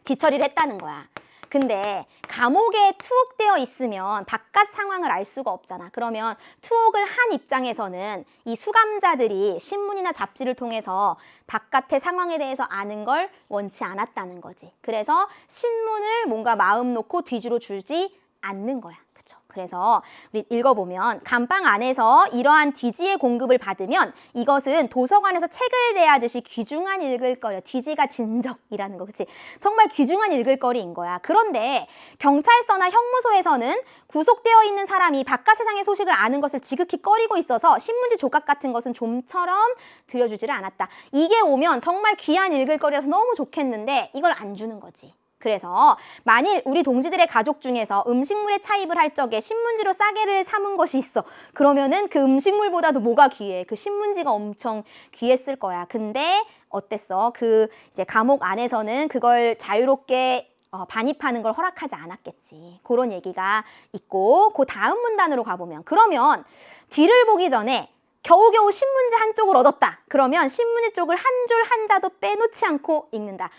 뒤처리를 했다는 거야. 근데 감옥에 투옥되어 있으면 바깥 상황을 알 수가 없잖아. 그러면 투옥을 한 입장에서는 이 수감자들이 신문이나 잡지를 통해서 바깥의 상황에 대해서 아는 걸 원치 않았다는 거지. 그래서 신문을 뭔가 마음 놓고 뒤주로 줄지 않는 거야. 그쵸? 그래서 우리 읽어보면 감방 안에서 이러한 뒤지의 공급을 받으면 이것은 도서관에서 책을 대하듯이 귀중한 읽을거리, 뒤지가 진적이라는 거, 그치? 정말 귀중한 읽을거리인 거야. 그런데 경찰서나 형무소에서는 구속되어 있는 사람이 바깥 세상의 소식을 아는 것을 지극히 꺼리고 있어서 신문지 조각 같은 것은 좀처럼 들여주지를 않았다. 이게 오면 정말 귀한 읽을거리라서 너무 좋겠는데 이걸 안 주는 거지. 그래서 만일 우리 동지들의 가족 중에서 음식물에 차입을 할 적에 신문지로 싸게를 삼은 것이 있어. 그러면은 그 음식물보다도 뭐가 귀해? 그 신문지가 엄청 귀했을 거야. 근데 어땠어? 그 이제 감옥 안에서는 그걸 자유롭게 반입하는 걸 허락하지 않았겠지. 그런 얘기가 있고 그 다음 문단으로 가보면 그러면 뒤를 보기 전에 겨우겨우 신문지 한쪽을 얻었다. 그러면 신문지 쪽을 한 줄 한자도 빼놓지 않고 읽는다.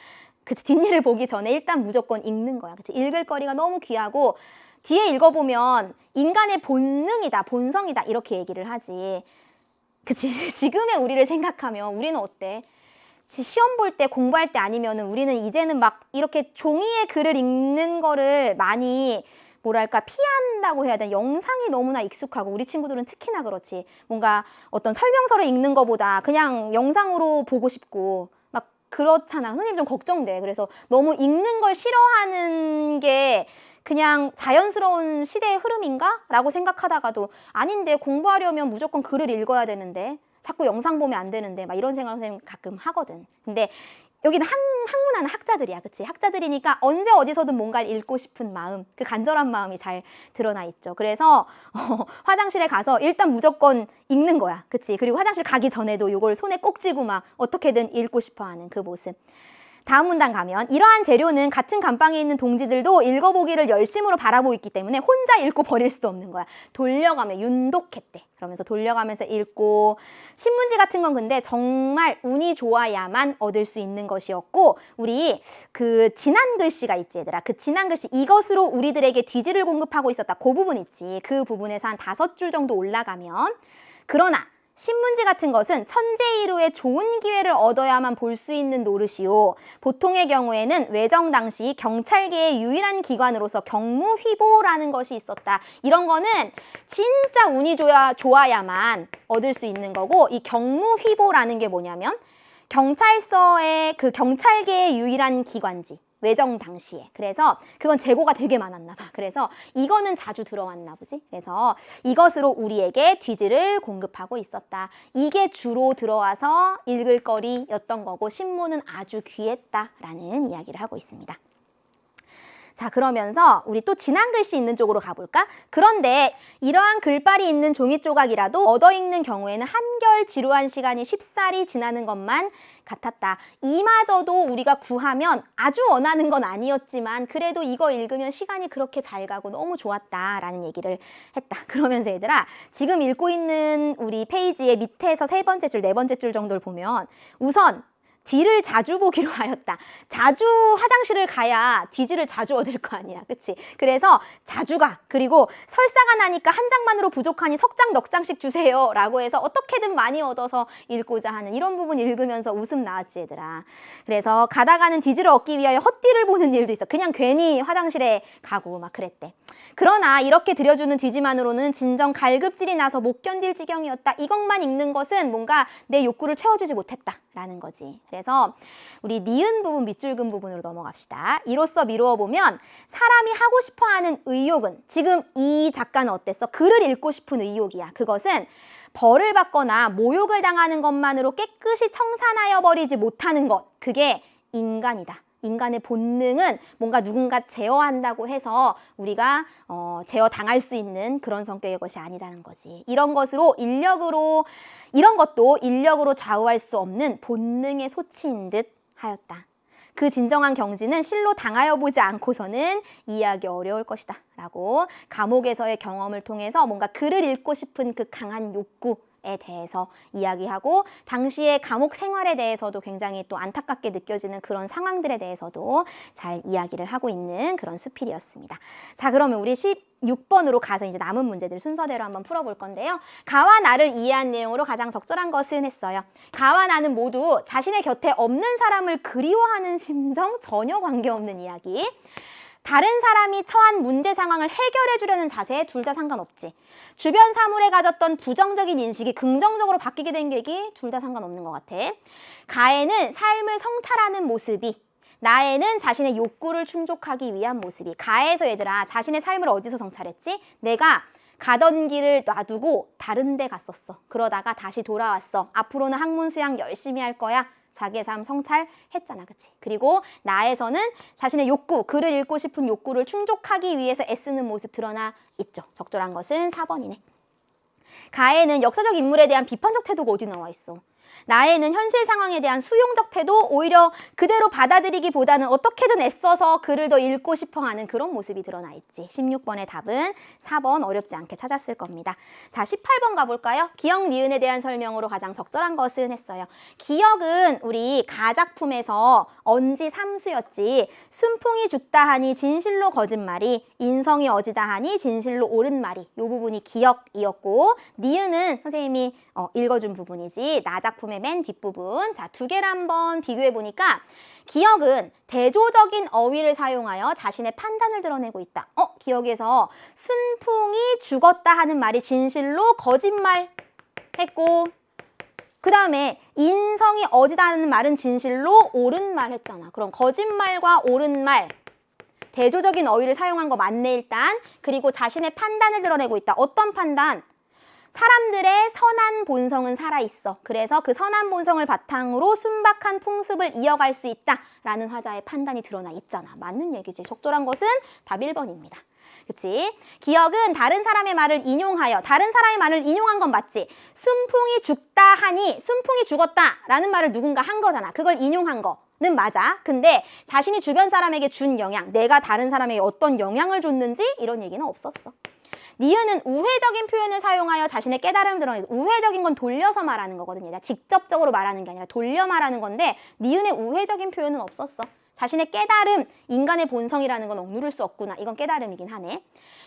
그치, 뒷일을 보기 전에 일단 무조건 읽는 거야. 그치, 읽을 거리가 너무 귀하고 뒤에 읽어보면 인간의 본능이다, 본성이다 이렇게 얘기를 하지. 그치. 지금의 우리를 생각하면 우리는 어때? 시험 볼 때 공부할 때 아니면은 우리는 이제는 막 이렇게 종이에 글을 읽는 거를 많이 뭐랄까 피한다고 해야 되나, 영상이 너무나 익숙하고 우리 친구들은 특히나 그렇지. 뭔가 어떤 설명서를 읽는 거보다 그냥 영상으로 보고 싶고 막 그렇잖아. 선생님 좀 걱정돼. 그래서 너무 읽는 걸 싫어하는 게 그냥 자연스러운 시대의 흐름인가? 라고 생각하다가도 아닌데, 공부하려면 무조건 글을 읽어야 되는데 자꾸 영상 보면 안 되는데 막 이런 생각 선생님 가끔 하거든. 근데 여기는 학문하는 학자들이야. 그치? 학자들이니까 언제 어디서든 뭔가를 읽고 싶은 마음, 그 간절한 마음이 잘 드러나 있죠. 그래서 화장실에 가서 일단 무조건 읽는 거야. 그치? 그리고 화장실 가기 전에도 이걸 손에 꼭 쥐고 막 어떻게든 읽고 싶어 하는 그 모습. 다음 문단 가면, 이러한 재료는 같은 감방에 있는 동지들도 읽어보기를 열심으로 바라보고 있기 때문에 혼자 읽고 버릴 수도 없는 거야. 돌려가며 윤독했대. 그러면서 돌려가면서 읽고, 신문지 같은 건 근데 정말 운이 좋아야만 얻을 수 있는 것이었고, 우리 그 진한 글씨가 있지 얘들아. 그 진한 글씨, 이것으로 우리들에게 뒤지를 공급하고 있었다. 그 부분 있지. 그 부분에서 한 5줄 정도 올라가면, 그러나 신문지 같은 것은 천재이루의 좋은 기회를 얻어야만 볼 수 있는 노릇이요, 보통의 경우에는 외정 당시 경찰계의 유일한 기관으로서 경무휘보라는 것이 있었다. 이런 거는 진짜 운이 좋아야만 얻을 수 있는 거고, 이 경무휘보라는 게 뭐냐면 경찰서의 그 경찰계의 유일한 기관지, 외정 당시에. 그래서 그건 재고가 되게 많았나 봐. 그래서 이거는 자주 들어왔나 보지. 그래서 이것으로 우리에게 뒤지를 공급하고 있었다. 이게 주로 들어와서 읽을 거리였던 거고, 신문은 아주 귀했다라는 이야기를 하고 있습니다. 자, 그러면서 우리 또 진한 글씨 있는 쪽으로 가볼까? 그런데 이러한 글발이 있는 종이 조각이라도 얻어 읽는 경우에는 한결 지루한 시간이 쉽사리 지나는 것만 같았다. 이마저도 우리가 구하면 아주 원하는 건 아니었지만 그래도 이거 읽으면 시간이 그렇게 잘 가고 너무 좋았다라는 얘기를 했다. 그러면서 얘들아, 지금 읽고 있는 우리 페이지의 밑에서 3번째 줄, 4번째 줄 정도를 보면, 우선 뒤를 자주 보기로 하였다. 자주 화장실을 가야 뒤지를 자주 얻을 거 아니야. 그치? 그래서 자주 가. 그리고 설사가 나니까 한 장만으로 부족하니 석 장, 넉 장씩 주세요 라고 해서 어떻게든 많이 얻어서 읽고자 하는, 이런 부분 읽으면서 웃음 나왔지 얘들아. 그래서 가다가는 뒤지를 얻기 위하여 헛뒤를 보는 일도 있어. 그냥 괜히 화장실에 가고 막 그랬대. 그러나 이렇게 들여주는 뒤지만으로는 진정 갈급질이 나서 못 견딜 지경이었다. 이것만 읽는 것은 뭔가 내 욕구를 채워주지 못했다라는 거지. 그래서 우리 니은 부분, 밑줄 긋은 부분으로 넘어갑시다. 이로써 미루어 보면 사람이 하고 싶어하는 의욕은, 지금 이 작가는 어땠어? 글을 읽고 싶은 의욕이야. 그것은 벌을 받거나 모욕을 당하는 것만으로 깨끗이 청산하여 버리지 못하는 것, 그게 인간이다. 인간의 본능은 뭔가 누군가 제어한다고 해서 우리가 제어당할 수 있는 그런 성격의 것이 아니다는 거지. 이런 것도 인력으로 좌우할 수 없는 본능의 소치인 듯 하였다. 그 진정한 경지는 실로 당하여 보지 않고서는 이해하기 어려울 것이다 라고, 감옥에서의 경험을 통해서 뭔가 글을 읽고 싶은 그 강한 욕구에 대해서 이야기하고, 당시의 감옥 생활에 대해서도 굉장히 또 안타깝게 느껴지는 그런 상황들에 대해서도 잘 이야기를 하고 있는 그런 수필이었습니다. 자, 그러면 우리 16번으로 가서 이제 남은 문제들 순서대로 한번 풀어볼 건데요. 가와 나를 이해한 내용으로 가장 적절한 것은 했어요. 가와 나는 모두 자신의 곁에 없는 사람을 그리워하는 심정, 전혀 관계없는 이야기. 다른 사람이 처한 문제 상황을 해결해 주려는 자세에 둘 다 상관없지. 주변 사물에 가졌던 부정적인 인식이 긍정적으로 바뀌게 된 계기, 둘 다 상관없는 것 같아. 가에는 삶을 성찰하는 모습이, 나에는 자신의 욕구를 충족하기 위한 모습이. 가에서 얘들아, 자신의 삶을 어디서 성찰했지? 내가 가던 길을 놔두고 다른 데 갔었어. 그러다가 다시 돌아왔어. 앞으로는 학문 수양 열심히 할 거야. 자기의 삶 성찰했잖아. 그치? 그리고 나에서는 자신의 욕구, 글을 읽고 싶은 욕구를 충족하기 위해서 애쓰는 모습 드러나 있죠. 적절한 것은 4번이네. 가에는 역사적 인물에 대한 비판적 태도가 어디 나와 있어? 나에는 현실 상황에 대한 수용적 태도, 오히려 그대로 받아들이기보다는 어떻게든 애써서 글을 더 읽고 싶어하는 그런 모습이 드러나 있지. 16번의 답은 4번 어렵지 않게 찾았을 겁니다. 자, 18번 가볼까요? 기역, 니은에 대한 설명으로 가장 적절한 것은 했어요. 기역은 우리 가작품에서 언지 삼수였지. 순풍이 죽다 하니 진실로 거짓말이, 인성이 어지다 하니 진실로 옳은 말이, 이 부분이 기역이었고, 니은은 선생님이 읽어준 부분이지. 나작품의 맨 뒷부분. 자, 두 개를 한번 비교해 보니까 기역은 대조적인 어휘를 사용하여 자신의 판단을 드러내고 있다. 기역에서 순풍이 죽었다 하는 말이 진실로 거짓말 했고, 그 다음에 인성이 어지다는 말은 진실로 옳은 말 했잖아. 그럼 거짓말과 옳은 말, 대조적인 어휘를 사용한 거 맞네 일단. 그리고 자신의 판단을 드러내고 있다. 어떤 판단? 사람들의 선한 본성은 살아있어. 그래서 그 선한 본성을 바탕으로 순박한 풍습을 이어갈 수 있다라는 화자의 판단이 드러나 있잖아. 맞는 얘기지. 적절한 것은 답 1번입니다. 그치? 기역은 다른 사람의 말을 인용하여, 다른 사람의 말을 인용한 건 맞지. 순풍이 죽다 하니 순풍이 죽었다라는 말을 누군가 한 거잖아. 그걸 인용한 거는 맞아. 근데 자신이 주변 사람에게 준 영향, 내가 다른 사람에게 어떤 영향을 줬는지 이런 얘기는 없었어. 니은은 우회적인 표현을 사용하여 자신의 깨달음을 드러내고, 우회적인 건 돌려서 말하는 거거든요. 직접적으로 말하는 게 아니라 돌려 말하는 건데 니은의 우회적인 표현은 없었어. 자신의 깨달음, 인간의 본성이라는 건 억누를 수 없구나. 이건 깨달음이긴 하네.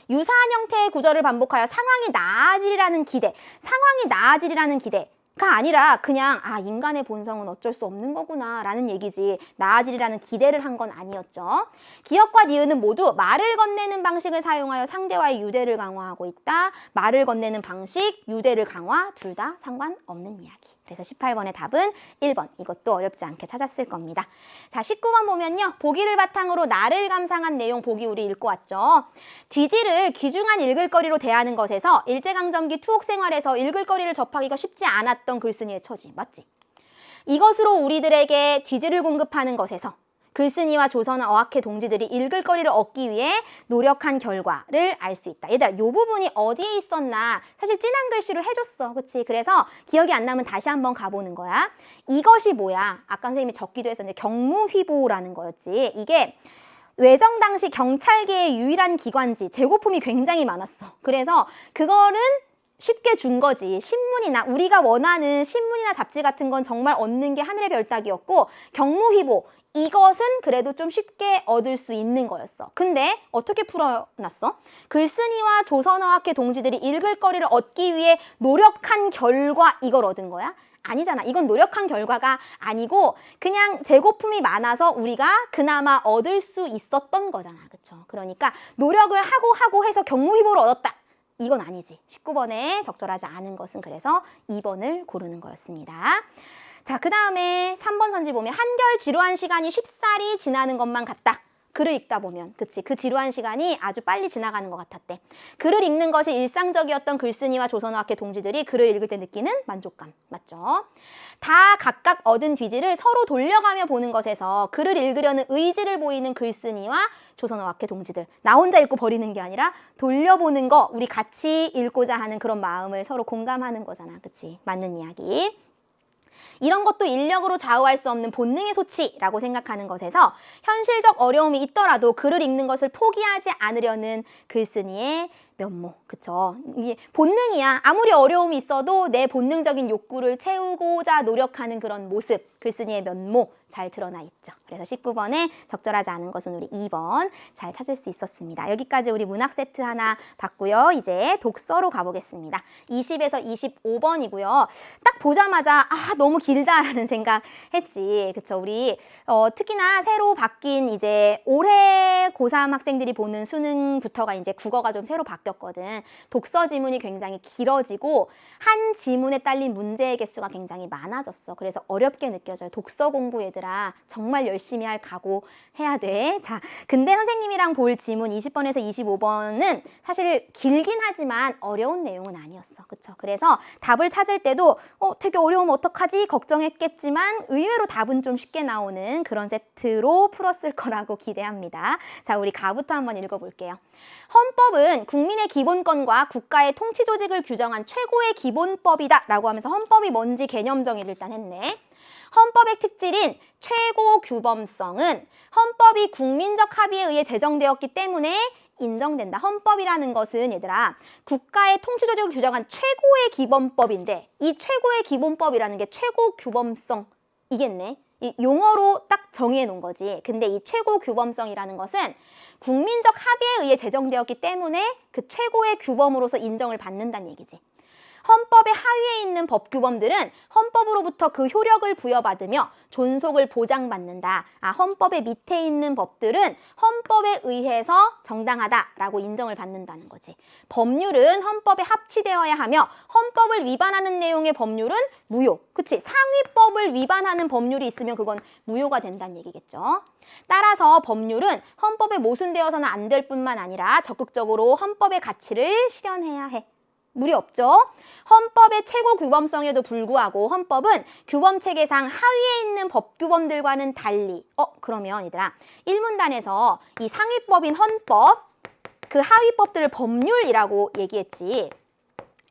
유사한 형태의 구절을 반복하여 상황이 나아지리라는 기대, 상황이 나아지리라는 기대가 아니라 그냥 인간의 본성은 어쩔 수 없는 거구나 라는 얘기지, 나아지리라는 기대를 한 건 아니었죠. 기역과 니은은 모두 말을 건네는 방식을 사용하여 상대와의 유대를 강화하고 있다. 말을 건네는 방식, 유대를 강화, 둘 다 상관없는 이야기. 그래서 18번의 답은 1번. 이것도 어렵지 않게 찾았을 겁니다. 자, 19번 보면요. 보기를 바탕으로 나를 감상한 내용 보기 우리 읽고 왔죠. 뒤지를 귀중한 읽을거리로 대하는 것에서 일제강점기 투옥 생활에서 읽을거리를 접하기가 쉽지 않았던 글쓴이의 처지. 맞지? 이것으로 우리들에게 뒤지를 공급하는 것에서 글쓴이와 조선 어학회 동지들이 읽을거리를 얻기 위해 노력한 결과를 알 수 있다. 얘들아, 이 부분이 어디에 있었나? 사실 진한 글씨로 해줬어. 그치? 그래서 기억이 안 나면 다시 한번 가보는 거야. 이것이 뭐야? 아까 선생님이 적기도 했었는데 경무휘보라는 거였지. 이게 외정 당시 경찰계의 유일한 기관지, 재고품이 굉장히 많았어. 그래서 그거는 쉽게 준 거지. 신문이나 우리가 원하는 신문이나 잡지 같은 건 정말 얻는 게 하늘의 별 따기였고, 경무휘보, 이것은 그래도 좀 쉽게 얻을 수 있는 거였어. 근데 어떻게 풀어놨어? 글쓴이와 조선어학회 동지들이 읽을거리를 얻기 위해 노력한 결과 이걸 얻은 거야? 아니잖아. 이건 노력한 결과가 아니고 그냥 재고품이 많아서 우리가 그나마 얻을 수 있었던 거잖아. 그쵸? 그러니까 노력을 하고 해서 경무휘보를 얻었다. 이건 아니지. 19번에 적절하지 않은 것은 그래서 2번을 고르는 거였습니다. 자, 그 다음에 3번 선지 보면 한결 지루한 시간이 쉽사리 지나는 것만 같다. 글을 읽다 보면, 그치? 그 지루한 시간이 아주 빨리 지나가는 것 같았대. 글을 읽는 것이 일상적이었던 글쓴이와 조선어학회 동지들이 글을 읽을 때 느끼는 만족감, 맞죠? 다 각각 얻은 뒤지를 서로 돌려가며 보는 것에서 글을 읽으려는 의지를 보이는 글쓴이와 조선어학회 동지들. 나 혼자 읽고 버리는 게 아니라 돌려보는 거, 우리 같이 읽고자 하는 그런 마음을 서로 공감하는 거잖아, 그치? 맞는 이야기. 이런 것도 인력으로 좌우할 수 없는 본능의 소치라고 생각하는 것에서 현실적 어려움이 있더라도 글을 읽는 것을 포기하지 않으려는 글쓴이의 면모, 그쵸? 이게 본능이야. 아무리 어려움이 있어도 내 본능적인 욕구를 채우고자 노력하는 그런 모습, 글쓴이의 면모 잘 드러나 있죠. 그래서 19번에 적절하지 않은 것은 우리 2번 잘 찾을 수 있었습니다. 여기까지 우리 문학 세트 하나 봤고요. 이제 독서로 가보겠습니다. 20에서 25번이고요. 딱 보자마자 너무 길다라는 생각 했지. 그쵸? 우리 특히나 새로 바뀐 이제 올해 고3 학생들이 보는 수능부터가 이제 국어가 좀 새로 바뀌었거든. 독서 지문이 굉장히 길어지고 한 지문에 딸린 문제의 개수가 굉장히 많아졌어. 그래서 어렵게 느껴져요. 독서 공부 얘들아 정말 열심히 할 각오 해야 돼. 자, 근데 선생님이랑 볼 지문 20번에서 25번은 사실 길긴 하지만 어려운 내용은 아니었어. 그쵸? 그래서 답을 찾을 때도 되게 어려우면 어떡하지? 걱정했겠지만 의외로 답은 좀 쉽게 나오는 그런 세트로 풀었을 거라고 기대합니다. 자, 우리 가부터 한번 읽어볼게요. 헌법은 국민 국민의 기본권과 국가의 통치 조직을 규정한 최고의 기본법이다 라고 하면서 헌법이 뭔지 개념 정의를 일단 했네. 헌법의 특질인 최고 규범성은 헌법이 국민적 합의에 의해 제정되었기 때문에 인정된다. 헌법이라는 것은 얘들아 국가의 통치 조직을 규정한 최고의 기본법인데 이 최고의 기본법이라는 게 최고 규범성 이겠네. 이 용어로 딱 정의해 놓은 거지. 근데 이 최고 규범성이라는 것은 국민적 합의에 의해 제정되었기 때문에 그 최고의 규범으로서 인정을 받는다는 얘기지. 헌법의 하위에 있는 법규범들은 헌법으로부터 그 효력을 부여받으며 존속을 보장받는다. 헌법의 밑에 있는 법들은 헌법에 의해서 정당하다라고 인정을 받는다는 거지. 법률은 헌법에 합치되어야 하며 헌법을 위반하는 내용의 법률은 무효. 그치? 상위법을 위반하는 법률이 있으면 그건 무효가 된다는 얘기겠죠. 따라서 법률은 헌법에 모순되어서는 안 될 뿐만 아니라 적극적으로 헌법의 가치를 실현해야 해. 무리 없죠? 헌법의 최고 규범성에도 불구하고 헌법은 규범체계상 하위에 있는 법규범들과는 달리 그러면 얘들아 1문단에서 이 상위법인 헌법, 그 하위법들을 법률이라고 얘기했지.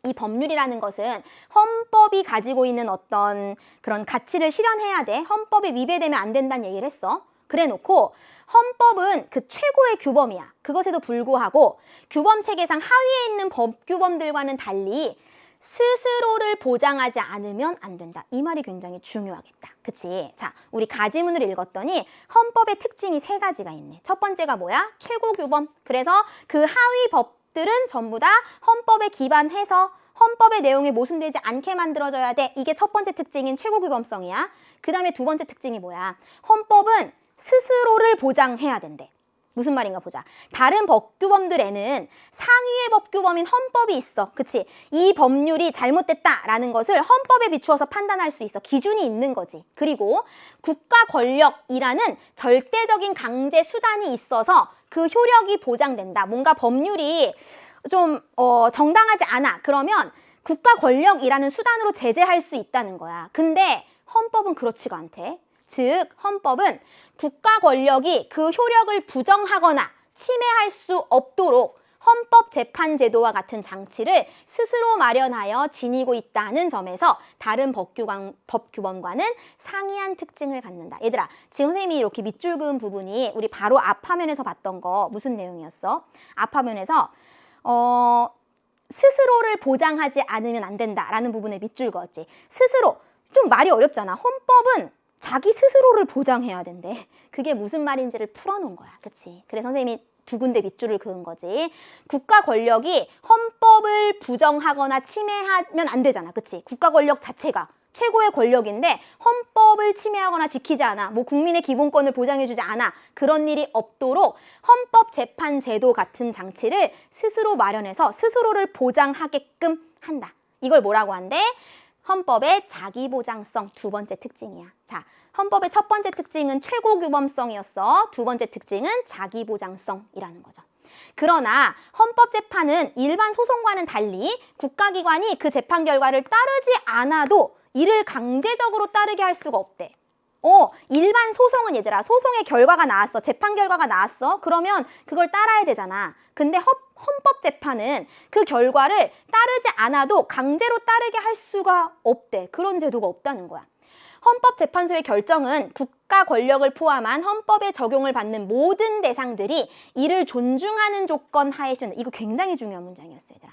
이 법률이라는 것은 헌법이 가지고 있는 어떤 그런 가치를 실현해야 돼. 헌법에 위배되면 안 된다는 얘기를 했어. 그래 놓고 헌법은 그 최고의 규범이야. 그것에도 불구하고 규범체계상 하위에 있는 법규범들과는 달리 스스로를 보장하지 않으면 안 된다. 이 말이 굉장히 중요하겠다. 그치? 자, 우리 가지문을 읽었더니 헌법의 특징이 3가지가 있네. 첫 번째가 뭐야? 최고 규범. 그래서 그 하위 법들은 전부 다 헌법에 기반해서 헌법의 내용에 모순되지 않게 만들어져야 돼. 이게 첫 번째 특징인 최고 규범성이야. 그 다음에 두 번째 특징이 뭐야? 헌법은 스스로를 보장해야 된대. 무슨 말인가 보자. 다른 법규범들에는 상위의 법규범인 헌법이 있어. 그치? 이 법률이 잘못됐다라는 것을 헌법에 비추어서 판단할 수 있어. 기준이 있는 거지. 그리고 국가 권력이라는 절대적인 강제 수단이 있어서 그 효력이 보장된다. 뭔가 법률이 좀 정당하지 않아. 그러면 국가 권력이라는 수단으로 제재할 수 있다는 거야. 근데 헌법은 그렇지가 않대. 즉 헌법은 국가 권력이 그 효력을 부정하거나 침해할 수 없도록 헌법재판제도와 같은 장치를 스스로 마련하여 지니고 있다는 점에서 다른 법규범과는 상이한 특징을 갖는다. 얘들아, 지금 선생님이 이렇게 밑줄 그은 부분이 우리 바로 앞 화면에서 봤던 거 무슨 내용이었어? 앞 화면에서 스스로를 보장하지 않으면 안 된다라는 부분에 밑줄 그었지. 스스로, 좀 말이 어렵잖아. 헌법은 자기 스스로를 보장해야 된대. 그게 무슨 말인지를 풀어놓은 거야. 그치? 그래서 선생님이 2군데 밑줄을 그은 거지. 국가 권력이 헌법을 부정하거나 침해하면 안 되잖아. 그치? 국가 권력 자체가 최고의 권력인데 헌법을 침해하거나 지키지 않아. 뭐 국민의 기본권을 보장해주지 않아. 그런 일이 없도록 헌법재판제도 같은 장치를 스스로 마련해서 스스로를 보장하게끔 한다. 이걸 뭐라고 한대? 헌법의 자기보장성 2번째 특징이야. 자, 헌법의 첫 번째 특징은 최고규범성이었어. 2번째 특징은 자기보장성이라는 거죠. 그러나 헌법재판은 일반 소송과는 달리 국가기관이 그 재판 결과를 따르지 않아도 이를 강제적으로 따르게 할 수가 없대. 일반 소송은 얘들아, 소송의 결과가 나왔어. 재판 결과가 나왔어. 그러면 그걸 따라야 되잖아. 근데 헌법재판은 그 결과를 따르지 않아도 강제로 따르게 할 수가 없대. 그런 제도가 없다는 거야. 헌법재판소의 결정은 국가 권력을 포함한 헌법에 적용을 받는 모든 대상들이 이를 존중하는 조건 하에 시행된다. 이거 굉장히 중요한 문장이었어요, 얘들아.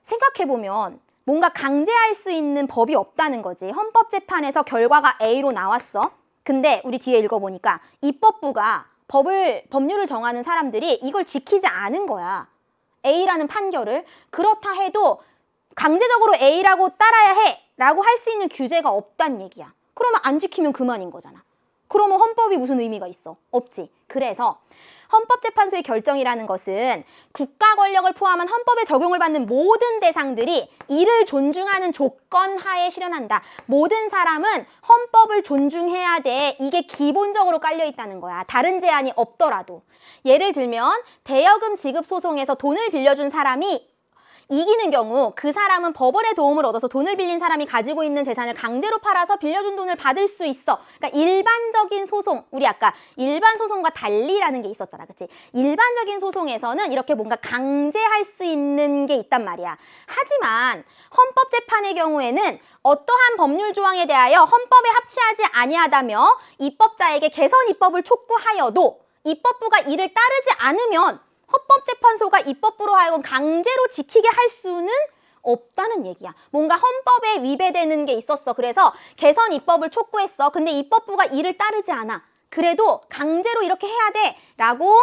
생각해보면 뭔가 강제할 수 있는 법이 없다는 거지. 헌법재판에서 결과가 A로 나왔어. 근데 우리 뒤에 읽어보니까 입법부가 법률을 정하는 사람들이 이걸 지키지 않은 거야. A라는 판결을. 그렇다 해도 강제적으로 A라고 따라야 해 라고 할 수 있는 규제가 없다는 얘기야. 그러면 안 지키면 그만인 거잖아. 그러면 헌법이 무슨 의미가 있어? 없지. 그래서 헌법재판소의 결정이라는 것은 국가 권력을 포함한 헌법에 적용을 받는 모든 대상들이 이를 존중하는 조건 하에 실현한다. 모든 사람은 헌법을 존중해야 돼. 이게 기본적으로 깔려 있다는 거야. 다른 제한이 없더라도. 예를 들면 대여금 지급 소송에서 돈을 빌려준 사람이 이기는 경우 그 사람은 법원의 도움을 얻어서 돈을 빌린 사람이 가지고 있는 재산을 강제로 팔아서 빌려준 돈을 받을 수 있어. 그러니까 일반적인 소송, 우리 아까 일반 소송과 달리라는 게 있었잖아. 그치? 일반적인 소송에서는 이렇게 뭔가 강제할 수 있는 게 있단 말이야. 하지만 헌법재판의 경우에는 어떠한 법률 조항에 대하여 헌법에 합치하지 아니하다며 입법자에게 개선 입법을 촉구하여도 입법부가 이를 따르지 않으면 헌법재판소가 입법부로 하여금 강제로 지키게 할 수는 없다는 얘기야. 뭔가 헌법에 위배되는 게 있었어. 그래서 개선 입법을 촉구했어. 근데 입법부가 이를 따르지 않아. 그래도 강제로 이렇게 해야 돼 라고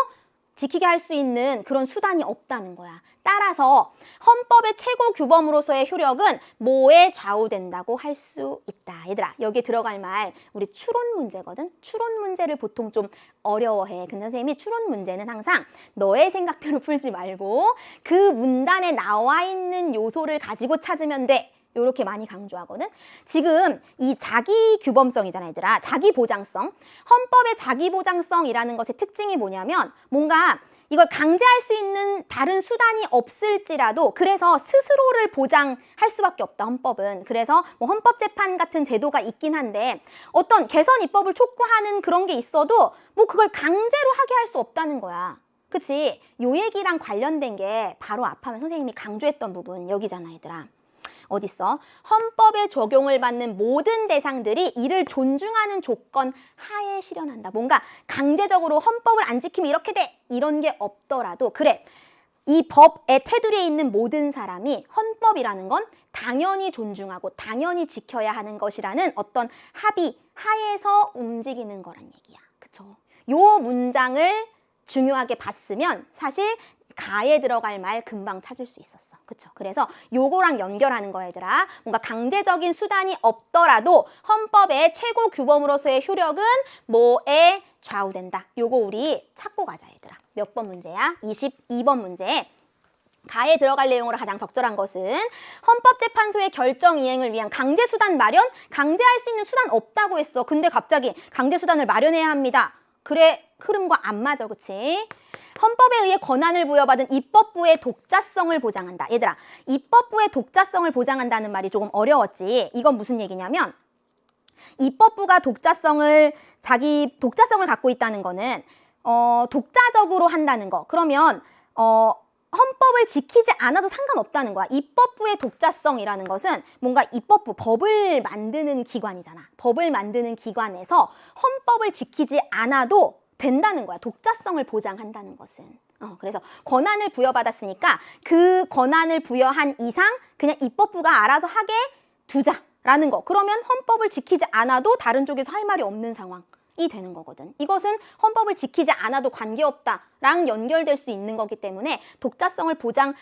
지키게 할 수 있는 그런 수단이 없다는 거야. 따라서 헌법의 최고 규범으로서의 효력은 뭐에 좌우된다고 할 수 있다. 얘들아, 여기에 들어갈 말 우리 추론 문제거든. 추론 문제를 보통 좀 어려워해. 근데 선생님이 추론 문제는 항상 너의 생각대로 풀지 말고 그 문단에 나와 있는 요소를 가지고 찾으면 돼. 요렇게 많이 강조하거든. 지금 이 자기 규범성이잖아, 얘들아. 자기 보장성. 헌법의 자기 보장성이라는 것의 특징이 뭐냐면 뭔가 이걸 강제할 수 있는 다른 수단이 없을지라도 그래서 스스로를 보장할 수밖에 없다, 헌법은. 그래서 뭐 헌법재판 같은 제도가 있긴 한데 어떤 개선 입법을 촉구하는 그런 게 있어도 뭐 그걸 강제로 하게 할 수 없다는 거야. 그치? 요 얘기랑 관련된 게 바로 앞하면 선생님이 강조했던 부분 여기잖아, 얘들아. 어딨어? 헌법에 적용을 받는 모든 대상들이 이를 존중하는 조건 하에 실현한다. 뭔가 강제적으로 헌법을 안 지키면 이렇게 돼! 이런 게 없더라도 그래, 이 법의 테두리에 있는 모든 사람이 헌법이라는 건 당연히 존중하고 당연히 지켜야 하는 것이라는 어떤 합의 하에서 움직이는 거란 얘기야. 그쵸? 요 문장을 중요하게 봤으면 사실 가에 들어갈 말 금방 찾을 수 있었어. 그쵸? 그래서 요거랑 연결하는 거야, 얘들아. 뭔가 강제적인 수단이 없더라도 헌법의 최고 규범으로서의 효력은 뭐에 좌우된다. 요거 우리 찾고 가자, 얘들아. 몇 번 문제야? 22번 문제. 가에 들어갈 내용으로 가장 적절한 것은 헌법재판소의 결정 이행을 위한 강제수단 마련? 강제할 수 있는 수단 없다고 했어. 근데 갑자기 강제수단을 마련해야 합니다. 그래, 흐름과 안 맞아, 그치? 헌법에 의해 권한을 부여받은 입법부의 독자성을 보장한다. 얘들아, 입법부의 독자성을 보장한다는 말이 조금 어려웠지. 이건 무슨 얘기냐면 입법부가 자기 독자성을 갖고 있다는 거는 독자적으로 한다는 거. 그러면 헌법을 지키지 않아도 상관없다는 거야. 입법부의 독자성이라는 것은 뭔가 입법부, 법을 만드는 기관이잖아. 법을 만드는 기관에서 헌법을 지키지 않아도 된다는 거야. 독자성을 보장한다는 것은. 그래서 권한을 부여받았으니까 그 권한을 부여한 이상 그냥 입법부가 알아서 하게 두자라는 거. 그러면 헌법을 지키지 않아도 다른 쪽에서 할 말이 없는 상황이 되는 거거든. 이것은 헌법을 지키지 않아도 관계없다랑 연결될 수 있는 거기 때문에 독자성을 보장하면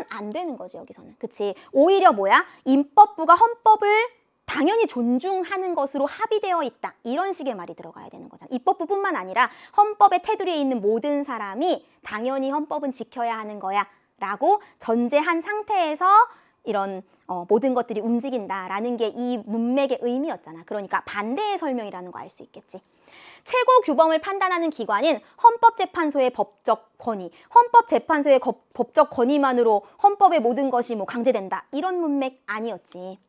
안 되는 거지, 여기서는. 그치? 오히려 뭐야? 입법부가 헌법을 당연히 존중하는 것으로 합의되어 있다. 이런 식의 말이 들어가야 되는 거잖아. 입법부뿐만 아니라 헌법의 테두리에 있는 모든 사람이 당연히 헌법은 지켜야 하는 거야 라고 전제한 상태에서 이런 모든 것들이 움직인다라는 게 이 문맥의 의미였잖아. 그러니까 반대의 설명이라는 거 알 수 있겠지. 최고 규범을 판단하는 기관인 헌법재판소의 법적 권위. 헌법재판소의 법적 권위만으로 헌법의 모든 것이 뭐 강제된다. 이런 문맥 아니었지.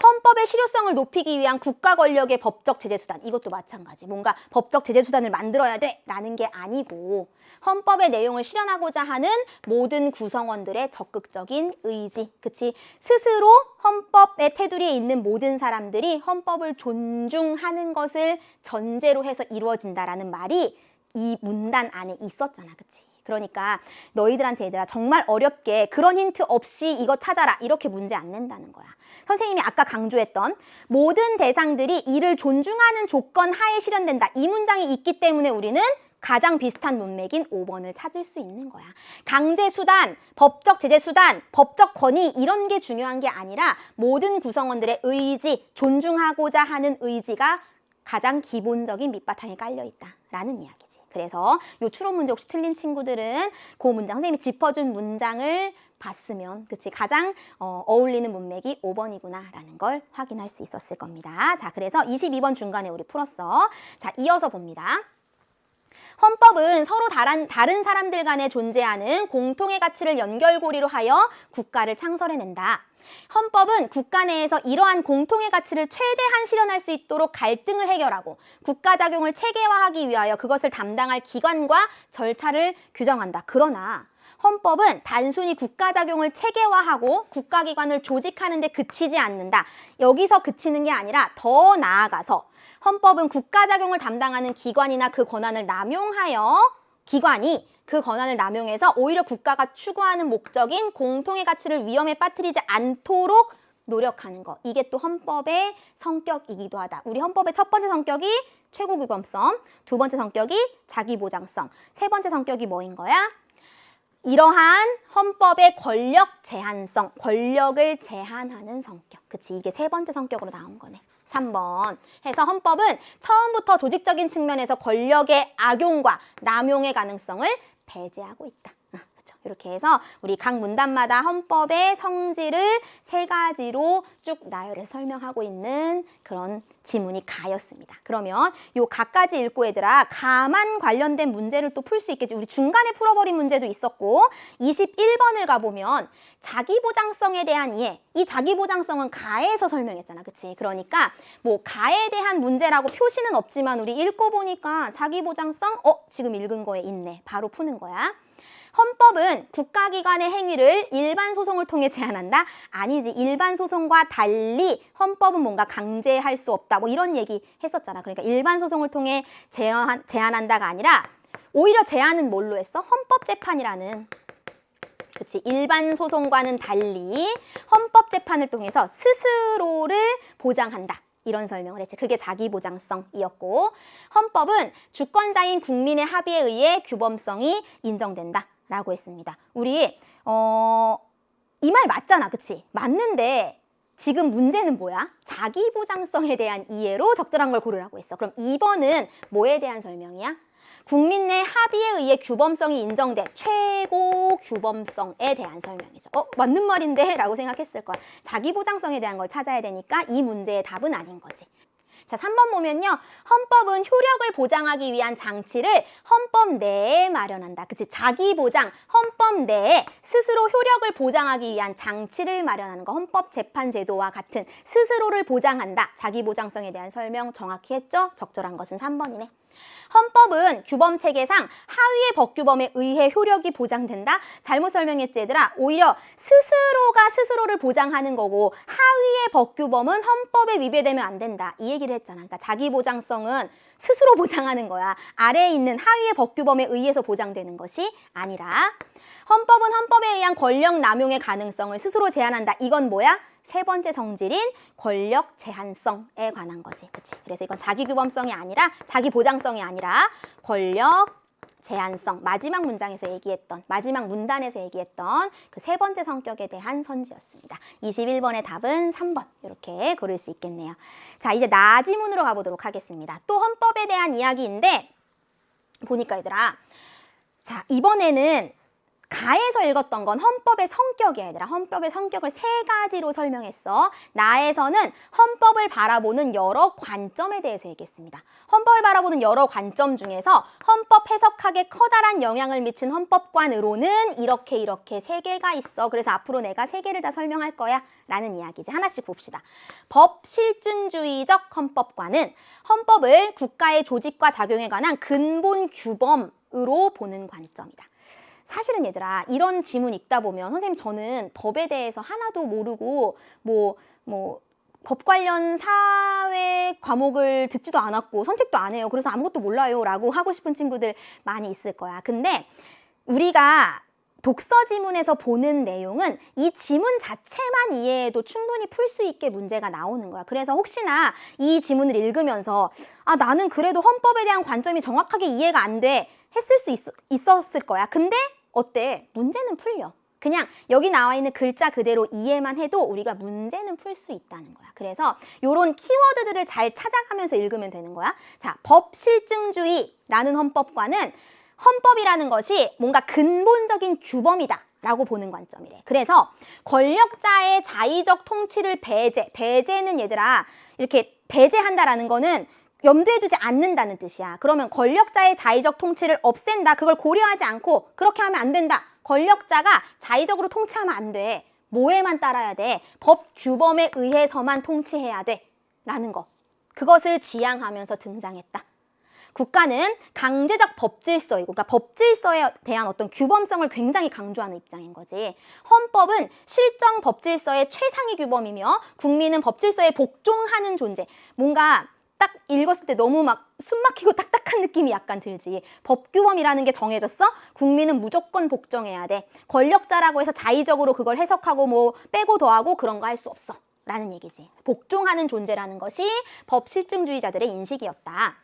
헌법의 실효성을 높이기 위한 국가 권력의 법적 제재 수단. 이것도 마찬가지. 뭔가 법적 제재 수단을 만들어야 돼 라는 게 아니고 헌법의 내용을 실현하고자 하는 모든 구성원들의 적극적인 의지. 그치? 스스로 헌법의 테두리에 있는 모든 사람들이 헌법을 존중하는 것을 전제로 해서 이루어진다라는 말이 이 문단 안에 있었잖아. 그치? 그러니까 너희들한테 얘들아 정말 어렵게 그런 힌트 없이 이거 찾아라 이렇게 문제 안 낸다는 거야. 선생님이 아까 강조했던 모든 대상들이 이를 존중하는 조건 하에 실현된다. 이 문장이 있기 때문에 우리는 가장 비슷한 문맥인 5번을 찾을 수 있는 거야. 강제수단, 법적 제재수단, 법적 권위 이런 게 중요한 게 아니라 모든 구성원들의 의지, 존중하고자 하는 의지가 가장 기본적인 밑바탕에 깔려있다라는 이야기지. 그래서 요 추론 문제 혹시 틀린 친구들은 그 문장, 선생님이 짚어준 문장을 봤으면 그치 가장 어울리는 문맥이 5번이구나라는 걸 확인할 수 있었을 겁니다. 자, 그래서 22번 중간에 우리 풀었어. 자, 이어서 봅니다. 헌법은 서로 다른 사람들 간에 존재하는 공통의 가치를 연결고리로 하여 국가를 창설해낸다. 헌법은 국가 내에서 이러한 공통의 가치를 최대한 실현할 수 있도록 갈등을 해결하고 국가 작용을 체계화하기 위하여 그것을 담당할 기관과 절차를 규정한다. 그러나 헌법은 단순히 국가 작용을 체계화하고 국가기관을 조직하는 데 그치지 않는다. 여기서 그치는 게 아니라 더 나아가서 헌법은 국가 작용을 담당하는 기관이나 그 권한을 남용하여 기관이 그 권한을 남용해서 오히려 국가가 추구하는 목적인 공통의 가치를 위험에 빠뜨리지 않도록 노력하는 것. 이게 또 헌법의 성격이기도 하다. 우리 헌법의 첫 번째 성격이 최고규범성, 두 번째 성격이 자기보장성, 세 번째 성격이 뭐인 거야? 이러한 헌법의 권력 제한성, 권력을 제한하는 성격. 그치, 이게 세 번째 성격으로 나온 거네. 3번 해서 헌법은 처음부터 조직적인 측면에서 권력의 악용과 남용의 가능성을 배제하고 있다. 그렇죠. 이렇게 해서 우리 각 문단마다 헌법의 성질을 세 가지로 쭉 나열해서 설명하고 있는 그런 지문이 가였습니다. 그러면 요 각가지 읽고 얘들아 가만 관련된 문제를 또 풀 수 있겠지. 우리 중간에 풀어버린 문제도 있었고 21번을 가보면 자기보장성에 대한 이해. 이 자기보장성은 가에서 설명했잖아. 그치? 그러니까 뭐 가에 대한 문제라고 표시는 없지만 우리 읽고 보니까 자기보장성 지금 읽은 거에 있네. 바로 푸는 거야. 헌법은 국가기관의 행위를 일반 소송을 통해 제한한다? 아니지. 일반 소송과 달리 헌법은 뭔가 강제할 수 없다. 뭐 이런 얘기 했었잖아. 그러니까 일반 소송을 통해 제한한다가 아니라 오히려 제한은 뭘로 했어? 헌법재판이라는. 그치. 일반 소송과는 달리 헌법재판을 통해서 스스로를 보장한다. 이런 설명을 했지. 그게 자기보장성이었고 헌법은 주권자인 국민의 합의에 의해 규범성이 인정된다. 라고 했습니다. 우리 이 말 맞잖아. 그치? 맞는데 지금 문제는 뭐야? 자기보장성에 대한 이해로 적절한 걸 고르라고 했어. 그럼 2번은 뭐에 대한 설명이야? 국민 내 합의에 의해 규범성이 인정돼. 최고 규범성에 대한 설명이죠. 맞는 말인데? 라고 생각했을 거야. 자기보장성에 대한 걸 찾아야 되니까 이 문제의 답은 아닌 거지. 자, 3번 보면요. 헌법은 효력을 보장하기 위한 장치를 헌법 내에 마련한다. 그치? 자기보장, 헌법 내에 스스로 효력을 보장하기 위한 장치를 마련하는 거. 헌법재판제도와 같은 스스로를 보장한다. 자기보장성에 대한 설명 정확히 했죠? 적절한 것은 3번이네. 헌법은 규범체계상 하위의 법규범에 의해 효력이 보장된다? 잘못 설명했지 얘들아. 오히려 스스로가 스스로를 보장하는 거고 하위의 법규범은 헌법에 위배되면 안 된다. 이 얘기를 했잖아. 그러니까 자기보장성은 스스로 보장하는 거야. 아래에 있는 하위의 법규범에 의해서 보장되는 것이 아니라 헌법은 헌법에 의한 권력 남용의 가능성을 스스로 제한한다. 이건 뭐야? 세 번째 성질인 권력 제한성에 관한 거지. 그치? 그래서 이건 자기규범성이 아니라 자기보장성이 아니라 권력 제한성. 마지막 문장에서 얘기했던 마지막 문단에서 얘기했던 그 세 번째 성격에 대한 선지였습니다. 21번의 답은 3번. 이렇게 고를 수 있겠네요. 자, 이제 나지문으로 가보도록 하겠습니다. 또 헌법에 대한 이야기인데 보니까 얘들아 자, 이번에는 가에서 읽었던 건 헌법의 성격이야, 얘들아. 헌법의 성격을 세 가지로 설명했어. 나에서는 헌법을 바라보는 여러 관점에 대해서 얘기했습니다. 헌법을 바라보는 여러 관점 중에서 헌법 해석학에 커다란 영향을 미친 헌법관으로는 이렇게 세 개가 있어. 그래서 앞으로 내가 세 개를 다 설명할 거야. 라는 이야기지. 하나씩 봅시다. 법실증주의적 헌법관은 헌법을 국가의 조직과 작용에 관한 근본 규범으로 보는 관점이다. 사실은 얘들아 이런 지문 읽다 보면 선생님 저는 법에 대해서 하나도 모르고 법 관련 사회 과목을 듣지도 않았고 선택도 안 해요. 그래서 아무것도 몰라요 라고 하고 싶은 친구들 많이 있을 거야. 근데 우리가 독서 지문에서 보는 내용은 이 지문 자체만 이해해도 충분히 풀 수 있게 문제가 나오는 거야. 그래서 혹시나 이 지문을 읽으면서 나는 그래도 헌법에 대한 관점이 정확하게 이해가 안 돼 했을 수 있었을 거야. 근데 어때? 문제는 풀려. 그냥 여기 나와 있는 글자 그대로 이해만 해도 우리가 문제는 풀 수 있다는 거야. 그래서 이런 키워드들을 잘 찾아가면서 읽으면 되는 거야. 자, 법실증주의라는 헌법관은 헌법이라는 것이 뭔가 근본적인 규범이다 라고 보는 관점이래. 그래서 권력자의 자의적 통치를 배제는 얘들아 이렇게 배제한다라는 거는 염두에 두지 않는다는 뜻이야. 그러면 권력자의 자의적 통치를 없앤다. 그걸 고려하지 않고 그렇게 하면 안 된다. 권력자가 자의적으로 통치하면 안 돼. 뭐에만 따라야 돼? 법 규범에 의해서만 통치해야 돼. 라는 거. 그것을 지향하면서 등장했다. 국가는 강제적 법질서이고, 그러니까 법질서에 대한 어떤 규범성을 굉장히 강조하는 입장인 거지. 헌법은 실정 법질서의 최상위 규범이며 국민은 법질서에 복종하는 존재. 뭔가 딱 읽었을 때 너무 막 숨막히고 딱딱한 느낌이 약간 들지. 법규범이라는 게 정해졌어? 국민은 무조건 복종해야 돼. 권력자라고 해서 자의적으로 그걸 해석하고 뭐 빼고 더하고 그런 거 할 수 없어. 라는 얘기지. 복종하는 존재라는 것이 법실증주의자들의 인식이었다.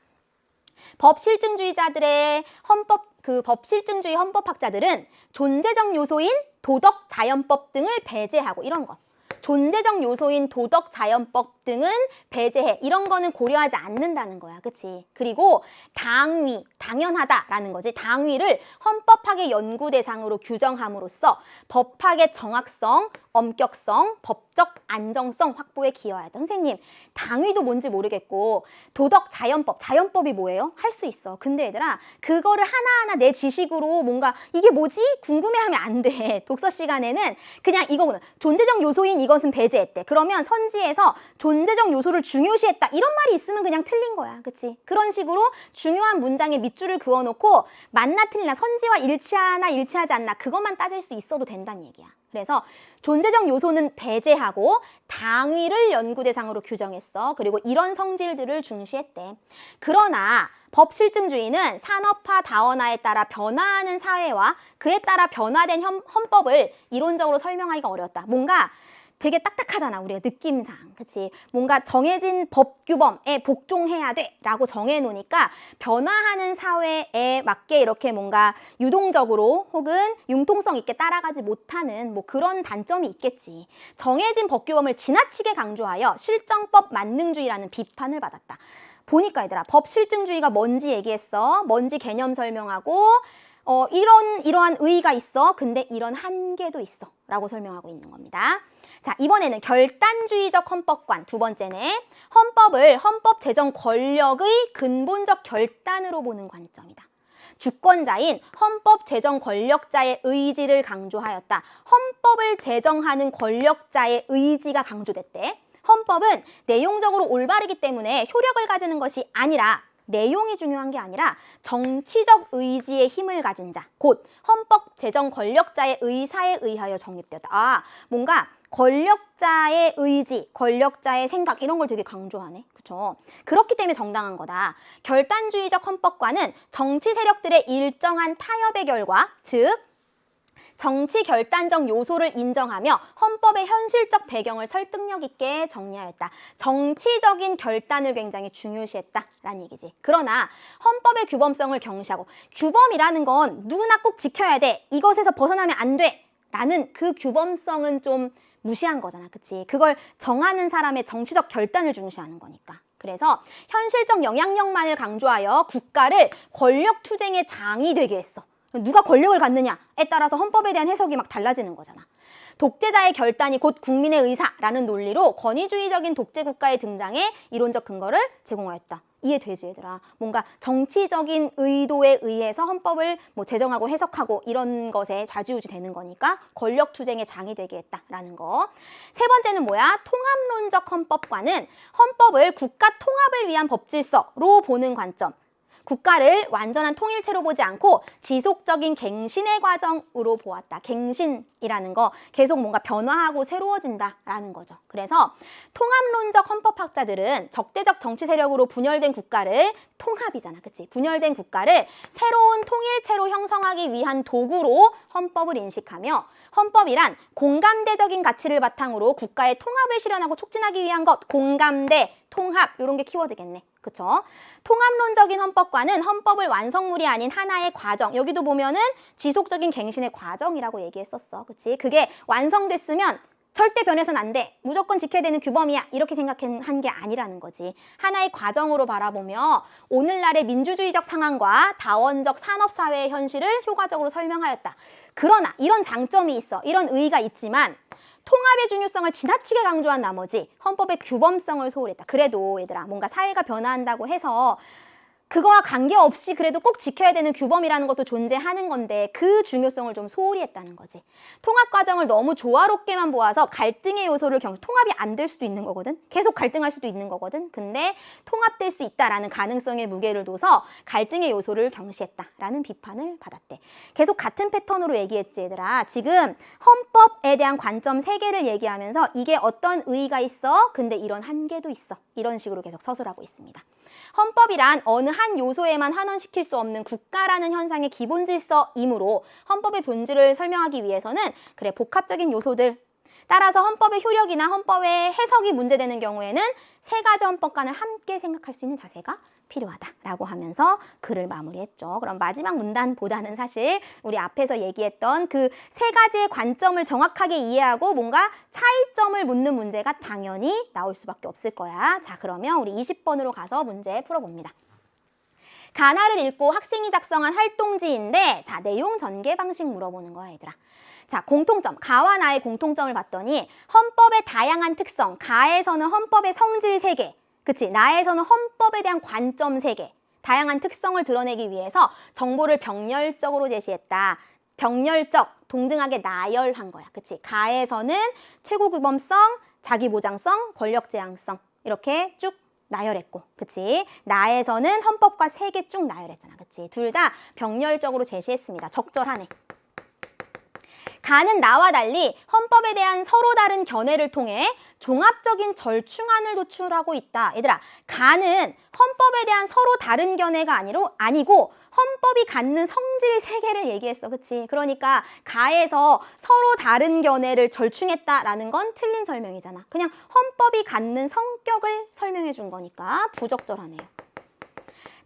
법실증주의자들의 법실증주의 헌법학자들은 존재적 요소인 도덕, 자연법 등을 배제하고 이런 거. 존재적 요소인 도덕, 자연법 등은 배제해. 이런 거는 고려하지 않는다는 거야. 그치? 그리고 당위, 당연하다라는 거지. 당위를 헌법학의 연구 대상으로 규정함으로써 법학의 정확성, 엄격성, 법적 안정성 확보에 기여하였다. 선생님, 당위도 뭔지 모르겠고 도덕, 자연법, 자연법이 뭐예요? 할 수 있어. 근데 얘들아, 그거를 하나하나 내 지식으로 뭔가 이게 뭐지? 궁금해하면 안 돼. 독서 시간에는 그냥 이거보다 존재적 요소인 이것은 배제했대. 그러면 선지에서 존재적 요소를 중요시했다. 이런 말이 있으면 그냥 틀린 거야. 그치? 그런 식으로 중요한 문장에 밑줄을 그어놓고 맞나 틀리나 선지와 일치하나 일치하지 않나 그것만 따질 수 있어도 된다는 얘기야. 그래서 존재적 요소는 배제하고 당위를 연구 대상으로 규정했어. 그리고 이런 성질들을 중시했대. 그러나 법실증주의는 산업화, 다원화에 따라 변화하는 사회와 그에 따라 변화된 헌법을 이론적으로 설명하기가 어려웠다. 뭔가 되게 딱딱하잖아, 우리가 느낌상. 그치? 뭔가 정해진 법 규범에 복종해야 돼 라고 정해놓으니까 변화하는 사회에 맞게 이렇게 뭔가 유동적으로 혹은 융통성 있게 따라가지 못하는 뭐 그런 단점이 있겠지. 정해진 법 규범을 지나치게 강조하여 실정법 만능주의라는 비판을 받았다. 보니까 얘들아, 법실증주의가 뭔지 얘기했어. 뭔지 개념 설명하고 이러한 의의가 있어. 근데 이런 한계도 있어. 라고 설명하고 있는 겁니다. 자, 이번에는 결단주의적 헌법관 두 번째네. 헌법을 헌법 제정 권력의 근본적 결단으로 보는 관점이다. 주권자인 헌법 제정 권력자의 의지를 강조하였다. 헌법을 제정하는 권력자의 의지가 강조됐대. 헌법은 내용적으로 올바르기 때문에 효력을 가지는 것이 아니라 내용이 중요한 게 아니라 정치적 의지의 힘을 가진 자, 곧 헌법 제정 권력자의 의사에 의하여 정립되었다. 아, 뭔가 권력자의 의지, 권력자의 생각 이런 걸 되게 강조하네. 그렇죠? 그렇기 때문에 정당한 거다. 결단주의적 헌법과는 정치 세력들의 일정한 타협의 결과, 즉 정치 결단적 요소를 인정하며 헌법의 현실적 배경을 설득력 있게 정리하였다. 정치적인 결단을 굉장히 중요시했다라는 얘기지. 그러나 헌법의 규범성을 경시하고 규범이라는 건 누구나 꼭 지켜야 돼. 이것에서 벗어나면 안 돼. 라는 그 규범성은 좀 무시한 거잖아. 그치? 그걸 정하는 사람의 정치적 결단을 중시하는 거니까. 그래서 현실적 영향력만을 강조하여 국가를 권력 투쟁의 장이 되게 했어. 누가 권력을 갖느냐에 따라서 헌법에 대한 해석이 막 달라지는 거잖아. 독재자의 결단이 곧 국민의 의사라는 논리로 권위주의적인 독재국가의 등장에 이론적 근거를 제공하였다. 이해되지, 얘들아? 뭔가 정치적인 의도에 의해서 헌법을 뭐 제정하고 해석하고 이런 것에 좌지우지 되는 거니까 권력 투쟁의 장이 되게 했다라는 거. 세 번째는 뭐야? 통합론적 헌법과는 헌법을 국가 통합을 위한 법질서로 보는 관점. 국가를 완전한 통일체로 보지 않고 지속적인 갱신의 과정으로 보았다. 갱신이라는 거 계속 뭔가 변화하고 새로워진다라는 거죠. 그래서 통합론적 헌법학자들은 적대적 정치 세력으로 분열된 국가를 통합이잖아. 그치? 분열된 국가를 새로운 통일체로 형성하기 위한 도구로 헌법을 인식하며 헌법이란 공감대적인 가치를 바탕으로 국가의 통합을 실현하고 촉진하기 위한 것. 공감대, 통합 이런 게 키워드겠네. 그쵸? 통합론적인 헌법과는 헌법을 완성물이 아닌 하나의 과정. 여기도 보면은 지속적인 갱신의 과정이라고 얘기했었어. 그치? 그게 완성됐으면 절대 변해서는 안 돼. 무조건 지켜야 되는 규범이야. 이렇게 생각한 게 아니라는 거지. 하나의 과정으로 바라보며 오늘날의 민주주의적 상황과 다원적 산업사회의 현실을 효과적으로 설명하였다. 그러나 이런 장점이 있어. 이런 의의가 있지만 통합의 중요성을 지나치게 강조한 나머지 헌법의 규범성을 소홀히 했다. 그래도 얘들아, 뭔가 사회가 변화한다고 해서 그거와 관계없이 그래도 꼭 지켜야 되는 규범이라는 것도 존재하는 건데 그 중요성을 좀 소홀히 했다는 거지. 통합 과정을 너무 조화롭게만 보아서 갈등의 요소를 통합이 안 될 수도 있는 거거든. 계속 갈등할 수도 있는 거거든. 근데 통합될 수 있다라는 가능성에 무게를 둬서 갈등의 요소를 경시했다라는 비판을 받았대. 계속 같은 패턴으로 얘기했지 얘들아. 지금 헌법에 대한 관점 3개를 얘기하면서 이게 어떤 의의가 있어? 근데 이런 한계도 있어. 이런 식으로 계속 서술하고 있습니다. 헌법이란 어느 한 요소에만 환원시킬 수 없는 국가라는 현상의 기본 질서이므로 헌법의 본질을 설명하기 위해서는 그래 복합적인 요소들, 따라서 헌법의 효력이나 헌법의 해석이 문제되는 경우에는 3가지 헌법관을 함께 생각할 수 있는 자세가 필요하다라고 하면서 글을 마무리했죠. 그럼 마지막 문단보다는 사실 우리 앞에서 얘기했던 그 3가지의 관점을 정확하게 이해하고 뭔가 차이점을 묻는 문제가 당연히 나올 수밖에 없을 거야. 자, 그러면 우리 20번으로 가서 문제 풀어봅니다. 가나를 읽고 학생이 작성한 활동지인데 자, 내용 전개 방식 물어보는 거야, 얘들아. 자, 공통점, 가와 나의 공통점을 봤더니 헌법의 다양한 특성, 가에서는 헌법의 성질 3개, 그치? 나에서는 헌법에 대한 관점 3개, 다양한 특성을 드러내기 위해서 정보를 병렬적으로 제시했다. 병렬적, 동등하게 나열한 거야, 그치? 가에서는 최고규범성, 자기보장성, 권력제한성 이렇게 쭉 나열했고, 그치? 나에서는 헌법과 3개 쭉 나열했잖아, 그치? 둘 다 병렬적으로 제시했습니다. 적절하네. 가는 나와 달리 헌법에 대한 서로 다른 견해를 통해 종합적인 절충안을 도출하고 있다. 얘들아, 가는 헌법에 대한 서로 다른 견해가 아니고 헌법이 갖는 성질 3개를 얘기했어. 그치? 그러니까 가에서 서로 다른 견해를 절충했다라는 건 틀린 설명이잖아. 그냥 헌법이 갖는 성격을 설명해 준 거니까 부적절하네요.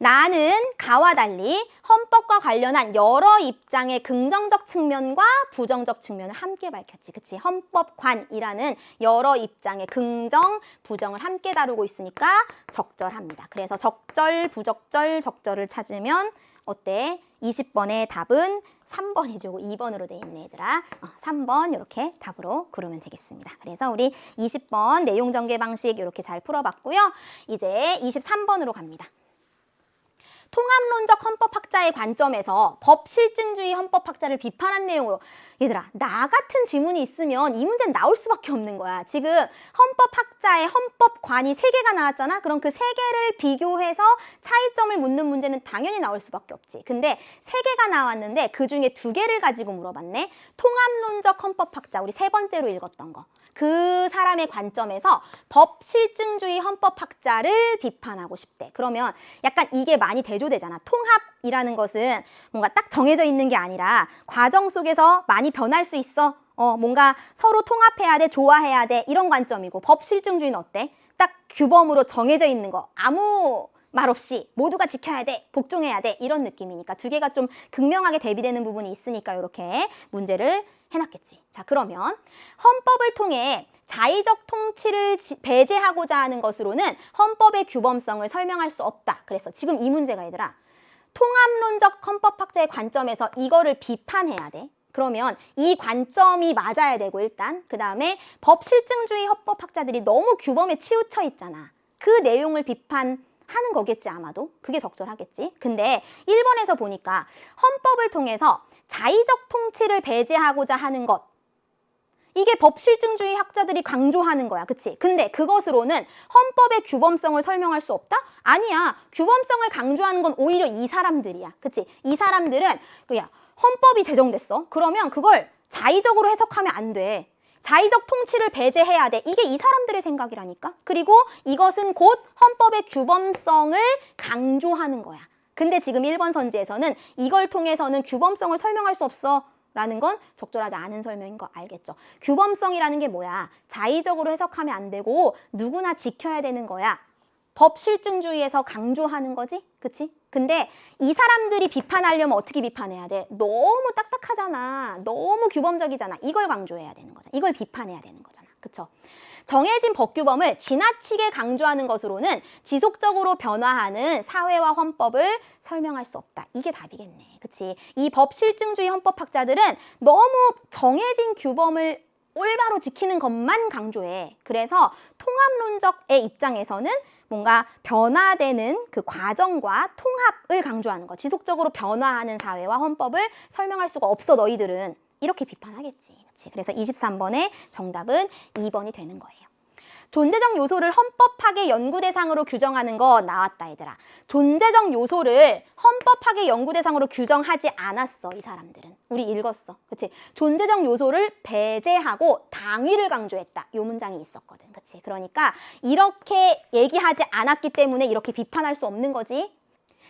나는 가와 달리 헌법과 관련한 여러 입장의 긍정적 측면과 부정적 측면을 함께 밝혔지. 그치? 헌법관이라는 여러 입장의 긍정, 부정을 함께 다루고 있으니까 적절합니다. 그래서 적절, 부적절, 적절을 찾으면 어때? 20번의 답은 3번이죠. 2번으로 돼 있네, 얘들아. 3번 이렇게 답으로 고르면 되겠습니다. 그래서 우리 20번 내용 전개 방식 이렇게 잘 풀어봤고요. 이제 23번으로 갑니다. 통합론적 헌법학자의 관점에서 법실증주의 헌법학자를 비판한 내용으로 얘들아, 나 같은 지문이 있으면 이 문제는 나올 수밖에 없는 거야. 지금 헌법학자의 헌법관이 3개가 나왔잖아. 그럼 그 3개를 비교해서 차이점을 묻는 문제는 당연히 나올 수밖에 없지. 근데 3개가 나왔는데 그중에 2개를 가지고 물어봤네. 통합론적 헌법학자, 우리 3번째로 읽었던 거. 그 사람의 관점에서 법실증주의 헌법학자를 비판하고 싶대. 그러면 약간 이게 많이 대조되잖아. 통합이라는 것은 뭔가 딱 정해져 있는 게 아니라 과정 속에서 많이 변할 수 있어. 뭔가 서로 통합해야 돼, 좋아해야 돼, 이런 관점이고, 법실증주의는 어때? 딱 규범으로 정해져 있는 거, 아무 말 없이 모두가 지켜야 돼, 복종해야 돼, 이런 느낌이니까 2개가 좀 극명하게 대비되는 부분이 있으니까 이렇게 문제를 해놨겠지. 자, 그러면 헌법을 통해 자의적 통치를 배제하고자 하는 것으로는 헌법의 규범성을 설명할 수 없다. 그래서 지금 이 문제가 얘들아, 통합론적 헌법학자의 관점에서 이거를 비판해야 돼. 그러면 이 관점이 맞아야 되고, 일단 그 다음에 법실증주의 헌법학자들이 너무 규범에 치우쳐 있잖아. 그 내용을 비판하는 거겠지, 아마도. 그게 적절하겠지. 근데 1번에서 보니까 헌법을 통해서 자의적 통치를 배제하고자 하는 것, 이게 법실증주의 학자들이 강조하는 거야. 그치? 근데 그것으로는 헌법의 규범성을 설명할 수 없다? 아니야. 규범성을 강조하는 건 오히려 이 사람들이야. 그치? 이 사람들은 야, 헌법이 제정됐어. 그러면 그걸 자의적으로 해석하면 안 돼. 자의적 통치를 배제해야 돼. 이게 이 사람들의 생각이라니까. 그리고 이것은 곧 헌법의 규범성을 강조하는 거야. 근데 지금 1번 선지에서는 이걸 통해서는 규범성을 설명할 수 없어 라는 건 적절하지 않은 설명인 거 알겠죠? 규범성이라는 게 뭐야? 자의적으로 해석하면 안 되고 누구나 지켜야 되는 거야. 법실증주의에서 강조하는 거지? 그치? 근데 이 사람들이 비판하려면 어떻게 비판해야 돼? 너무 딱딱하잖아. 너무 규범적이잖아. 이걸 강조해야 되는 거잖아. 이걸 비판해야 되는 거잖아. 그쵸? 정해진 법규범을 지나치게 강조하는 것으로는 지속적으로 변화하는 사회와 헌법을 설명할 수 없다. 이게 답이겠네. 그치? 이 법실증주의 헌법학자들은 너무 정해진 규범을 올바로 지키는 것만 강조해. 그래서 통합론적의 입장에서는 뭔가 변화되는 그 과정과 통합을 강조하는 거. 지속적으로 변화하는 사회와 헌법을 설명할 수가 없어 너희들은. 이렇게 비판하겠지. 그치? 그래서 23번의 정답은 2번이 되는 거예요. 존재적 요소를 헌법학의 연구 대상으로 규정하는 거 나왔다 얘들아. 존재적 요소를 헌법학의 연구 대상으로 규정하지 않았어 이 사람들은. 우리 읽었어. 그치? 존재적 요소를 배제하고 당위를 강조했다. 요 문장이 있었거든. 그치? 그러니까 이렇게 얘기하지 않았기 때문에 이렇게 비판할 수 없는 거지.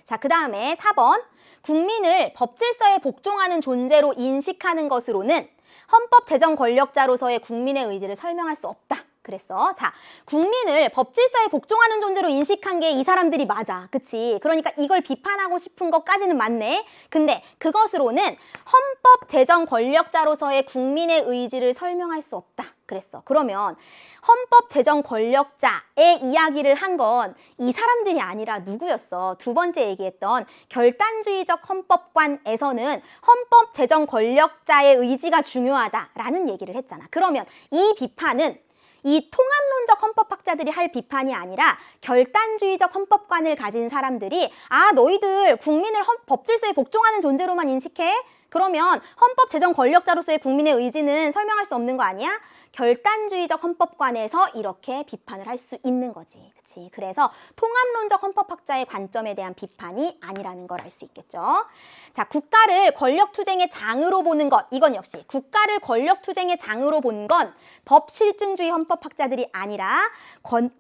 자, 그 다음에 4번. 국민을 법질서에 복종하는 존재로 인식하는 것으로는 헌법 제정 권력자로서의 국민의 의지를 설명할 수 없다. 그랬어. 자, 국민을 법질서에 복종하는 존재로 인식한 게 이 사람들이 맞아. 그치? 그러니까 이걸 비판하고 싶은 것까지는 맞네. 근데 그것으로는 헌법 제정 권력자로서의 국민의 의지를 설명할 수 없다. 그랬어. 그러면 헌법 제정 권력자의 이야기를 한 건 이 사람들이 아니라 누구였어? 두 번째 얘기했던 결단주의적 헌법관에서는 헌법 제정 권력자의 의지가 중요하다라는 얘기를 했잖아. 그러면 이 비판은 이 통합론적 헌법학자들이 할 비판이 아니라 결단주의적 헌법관을 가진 사람들이 아 너희들 국민을 법질서에 복종하는 존재로만 인식해? 그러면 헌법 제정 권력자로서의 국민의 의지는 설명할 수 없는 거 아니야? 결단주의적 헌법관에서 이렇게 비판을 할 수 있는 거지. 그치? 그래서 통합론적 헌법학자의 관점에 대한 비판이 아니라는 걸 알 수 있겠죠. 자, 국가를 권력투쟁의 장으로 보는 것. 이건 역시 국가를 권력투쟁의 장으로 본 건 법실증주의 헌법학자들이 아니라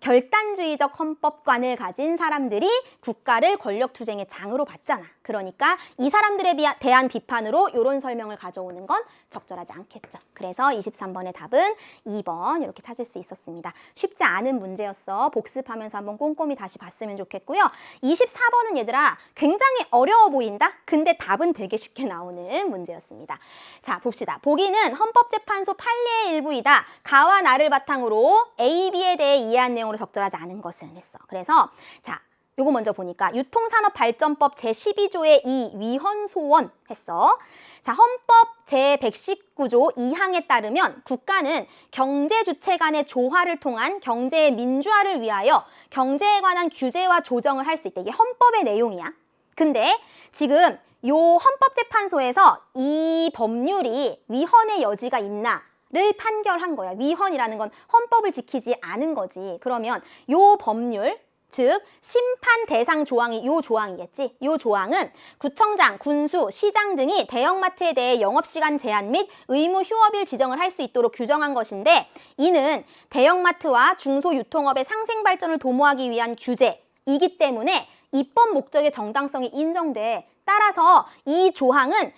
결단주의적 헌법관을 가진 사람들이 국가를 권력투쟁의 장으로 봤잖아. 그러니까 이 사람들에 대한 비판으로 이런 설명을 가져오는 건 적절하지 않겠죠. 그래서 23번의 답은 2번 이렇게 찾을 수 있었습니다. 쉽지 않은 문제였어. 복습하면서 한번 꼼꼼히 다시 봤으면 좋겠고요. 24번은 얘들아 굉장히 어려워 보인다? 근데 답은 되게 쉽게 나오는 문제였습니다. 자, 봅시다. 보기는 헌법재판소 판례의 일부이다. 가와 나를 바탕으로 A, B에 대해 이해한 내용으로 적절하지 않은 것은 했어. 그래서 자, 요거 먼저 보니까 유통산업발전법 제12조의 2 위헌소원 했어. 자, 헌법 제119조 2항에 따르면 국가는 경제주체 간의 조화를 통한 경제의 민주화를 위하여 경제에 관한 규제와 조정을 할 수 있다. 이게 헌법의 내용이야. 근데 지금 요 헌법재판소에서 이 법률이 위헌의 여지가 있나? 를 판결한 거야. 위헌이라는 건 헌법을 지키지 않은 거지. 그러면 요 법률 즉 심판 대상 조항이 요 조항이겠지. 요 조항은 구청장, 군수, 시장 등이 대형마트에 대해 영업시간 제한 및 의무 휴업일 지정을 할 수 있도록 규정한 것인데 이는 대형마트와 중소유통업의 상생발전을 도모하기 위한 규제이기 때문에 입법 목적의 정당성이 인정돼. 따라서 이 조항은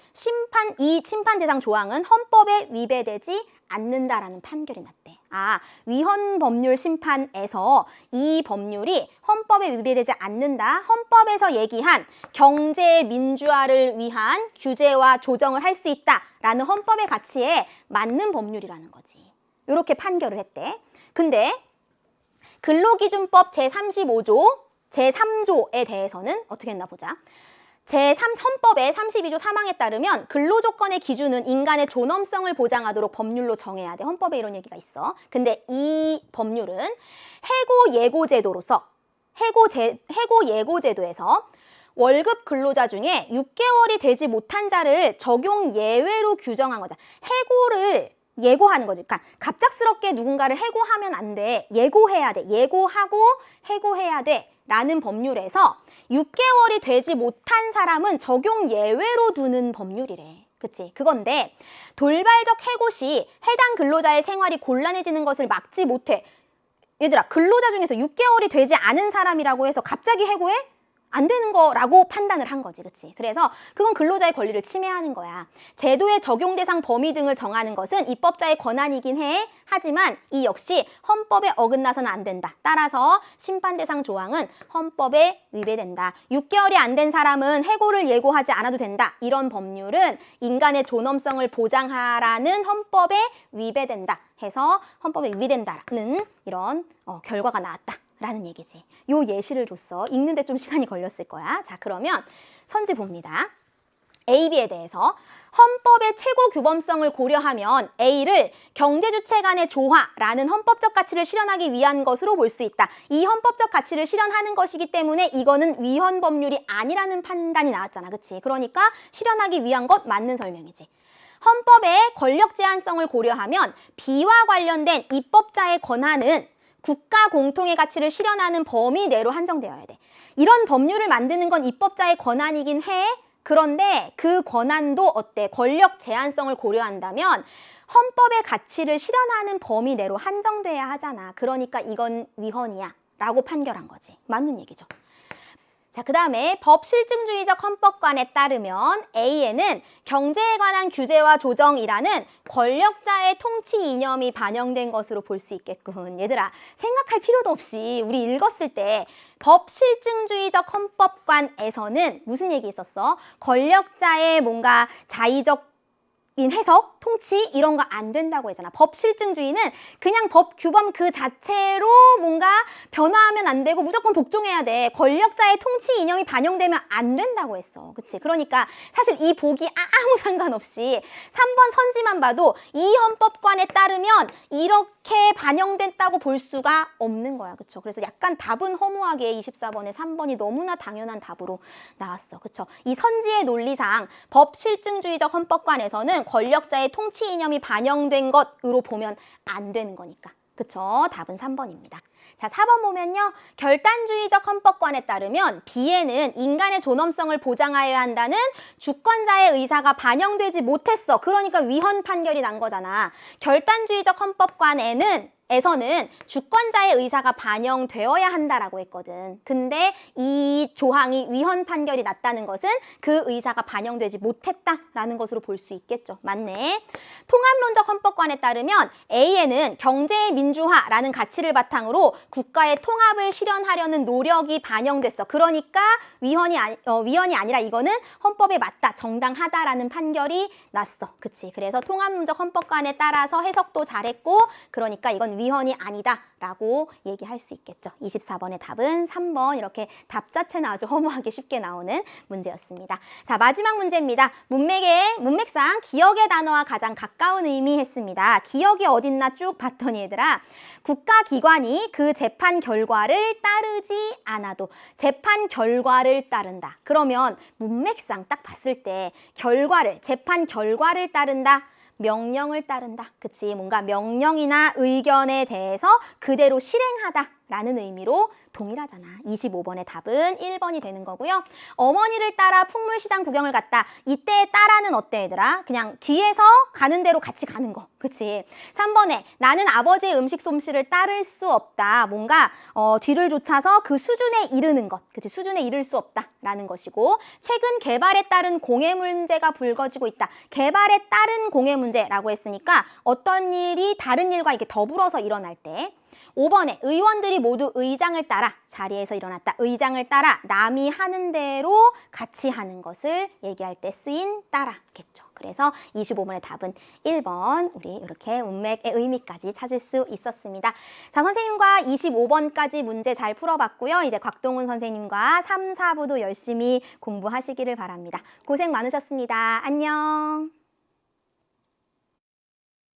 이 심판 대상 조항은 헌법에 위배되지 않는다라는 판결이 났대. 아, 위헌 법률 심판에서 이 법률이 헌법에 위배되지 않는다. 헌법에서 얘기한 경제 민주화를 위한 규제와 조정을 할 수 있다라는 헌법의 가치에 맞는 법률이라는 거지. 이렇게 판결을 했대. 근데 근로기준법 제35조, 제3조에 대해서는 어떻게 했나 보자. 헌법의 32조 3항에 따르면 근로조건의 기준은 인간의 존엄성을 보장하도록 법률로 정해야 돼. 헌법에 이런 얘기가 있어. 근데 이 법률은 해고예고제도로서 해고예고제도에서 월급 근로자 중에 6개월이 되지 못한 자를 적용 예외로 규정한 거다. 해고를 예고하는 거지. 그러니까 갑작스럽게 누군가를 해고하면 안 돼. 예고해야 돼. 예고하고 해고해야 돼. 라는 법률에서 6개월이 되지 못한 사람은 적용 예외로 두는 법률이래. 그치? 그건데 돌발적 해고 시 해당 근로자의 생활이 곤란해지는 것을 막지 못해. 얘들아, 근로자 중에서 6개월이 되지 않은 사람이라고 해서 갑자기 해고해? 안 되는 거라고 판단을 한 거지. 그치? 그래서 그건 근로자의 권리를 침해하는 거야. 제도의 적용 대상 범위 등을 정하는 것은 입법자의 권한이긴 해. 하지만 이 역시 헌법에 어긋나서는 안 된다. 따라서 심판 대상 조항은 헌법에 위배된다. 6개월이 안 된 사람은 해고를 예고하지 않아도 된다. 이런 법률은 인간의 존엄성을 보장하라는 헌법에 위배된다. 해서 헌법에 위배된다라는 이런 결과가 나왔다. 라는 얘기지. 요 예시를 줬어. 읽는데 좀 시간이 걸렸을 거야. 자, 그러면 선지 봅니다. A, B에 대해서 헌법의 최고 규범성을 고려하면 A를 경제주체 간의 조화라는 헌법적 가치를 실현하기 위한 것으로 볼 수 있다. 이 헌법적 가치를 실현하는 것이기 때문에 이거는 위헌 법률이 아니라는 판단이 나왔잖아. 그치? 그러니까 실현하기 위한 것 맞는 설명이지. 헌법의 권력 제한성을 고려하면 B와 관련된 입법자의 권한은 국가 공통의 가치를 실현하는 범위 내로 한정되어야 돼. 이런 법률을 만드는 건 입법자의 권한이긴 해. 그런데 그 권한도 어때? 권력 제한성을 고려한다면 헌법의 가치를 실현하는 범위 내로 한정돼야 하잖아. 그러니까 이건 위헌이야 라고 판결한 거지. 맞는 얘기죠. 자, 그 다음에 법실증주의적 헌법관에 따르면 A에는 경제에 관한 규제와 조정이라는 권력자의 통치 이념이 반영된 것으로 볼 수 있겠군. 얘들아, 생각할 필요도 없이 우리 읽었을 때 법실증주의적 헌법관에서는 무슨 얘기 있었어? 권력자의 뭔가 자의적 해석, 통치 이런 거 안 된다고 했잖아. 법실증주의는 그냥 법 규범 그 자체로 뭔가 변화하면 안 되고 무조건 복종해야 돼. 권력자의 통치 이념이 반영되면 안 된다고 했어. 그치? 그러니까 사실 이 보기 아무 상관없이 3번 선지만 봐도 이 헌법관에 따르면 이렇게 반영됐다고 볼 수가 없는 거야. 그쵸? 그래서 약간 답은 허무하게 24번에 3번이 너무나 당연한 답으로 나왔어. 그쵸? 이 선지의 논리상 법실증주의적 헌법관에서는 권력자의 통치 이념이 반영된 것으로 보면 안 되는 거니까. 그쵸? 답은 3번입니다. 자, 4번 보면요. 결단주의적 헌법관에 따르면 B에는 인간의 존엄성을 보장하여야 한다는 주권자의 의사가 반영되지 못했어. 그러니까 위헌 판결이 난 거잖아. 결단주의적 헌법관에는 에서는 주권자의 의사가 반영되어야 한다라고 했거든. 근데 이 조항이 위헌 판결이 났다는 것은 그 의사가 반영되지 못했다라는 것으로 볼 수 있겠죠. 맞네. 통합론적 헌법관에 따르면 A에는 경제의 민주화라는 가치를 바탕으로 국가의 통합을 실현하려는 노력이 반영됐어. 그러니까 위헌이 아니라 이거는 헌법에 맞다, 정당하다라는 판결이 났어. 그치? 그래서 통합론적 헌법관에 따라서 해석도 잘했고, 그러니까 이건 위헌이 아니다라고 얘기할 수 있겠죠. 24번의 답은 3번. 이렇게 답 자체는 아주 허무하게 쉽게 나오는 문제였습니다. 자, 마지막 문제입니다. 문맥상 기억의 단어와 가장 가까운 의미 했습니다. 기억이 어딨나 쭉 봤더니 얘들아, 국가기관이 그 재판 결과를 따르지 않아도 재판 결과를 따른다. 그러면 문맥상 딱 봤을 때 재판 결과를 따른다. 명령을 따른다. 그치? 뭔가 명령이나 의견에 대해서 그대로 실행하다라는 의미로 동일하잖아. 25번의 답은 1번이 되는 거고요. 어머니를 따라 풍물시장 구경을 갔다. 이때 따라는 어때 얘들아? 그냥 뒤에서 가는 대로 같이 가는 거. 그치? 3번에 나는 아버지의 음식 솜씨를 따를 수 없다. 뭔가 뒤를 쫓아서 그 수준에 이르는 것. 그치? 수준에 이를 수 없다라는 것이고, 최근 개발에 따른 공해 문제가 불거지고 있다. 개발에 따른 공해 문제라고 했으니까 어떤 일이 다른 일과 이렇게 더불어서 일어날 때. 5번에 의원들이 모두 의장을 따라, 자리에서 일어났다. 의장을 따라 남이 하는 대로 같이 하는 것을 얘기할 때 쓰인 따라겠죠. 그래서 25번의 답은 1번. 우리 이렇게 문맥의 의미까지 찾을 수 있었습니다. 자, 선생님과 25번까지 문제 잘 풀어봤고요. 이제 곽동훈 선생님과 3, 4부도 열심히 공부하시기를 바랍니다. 고생 많으셨습니다. 안녕.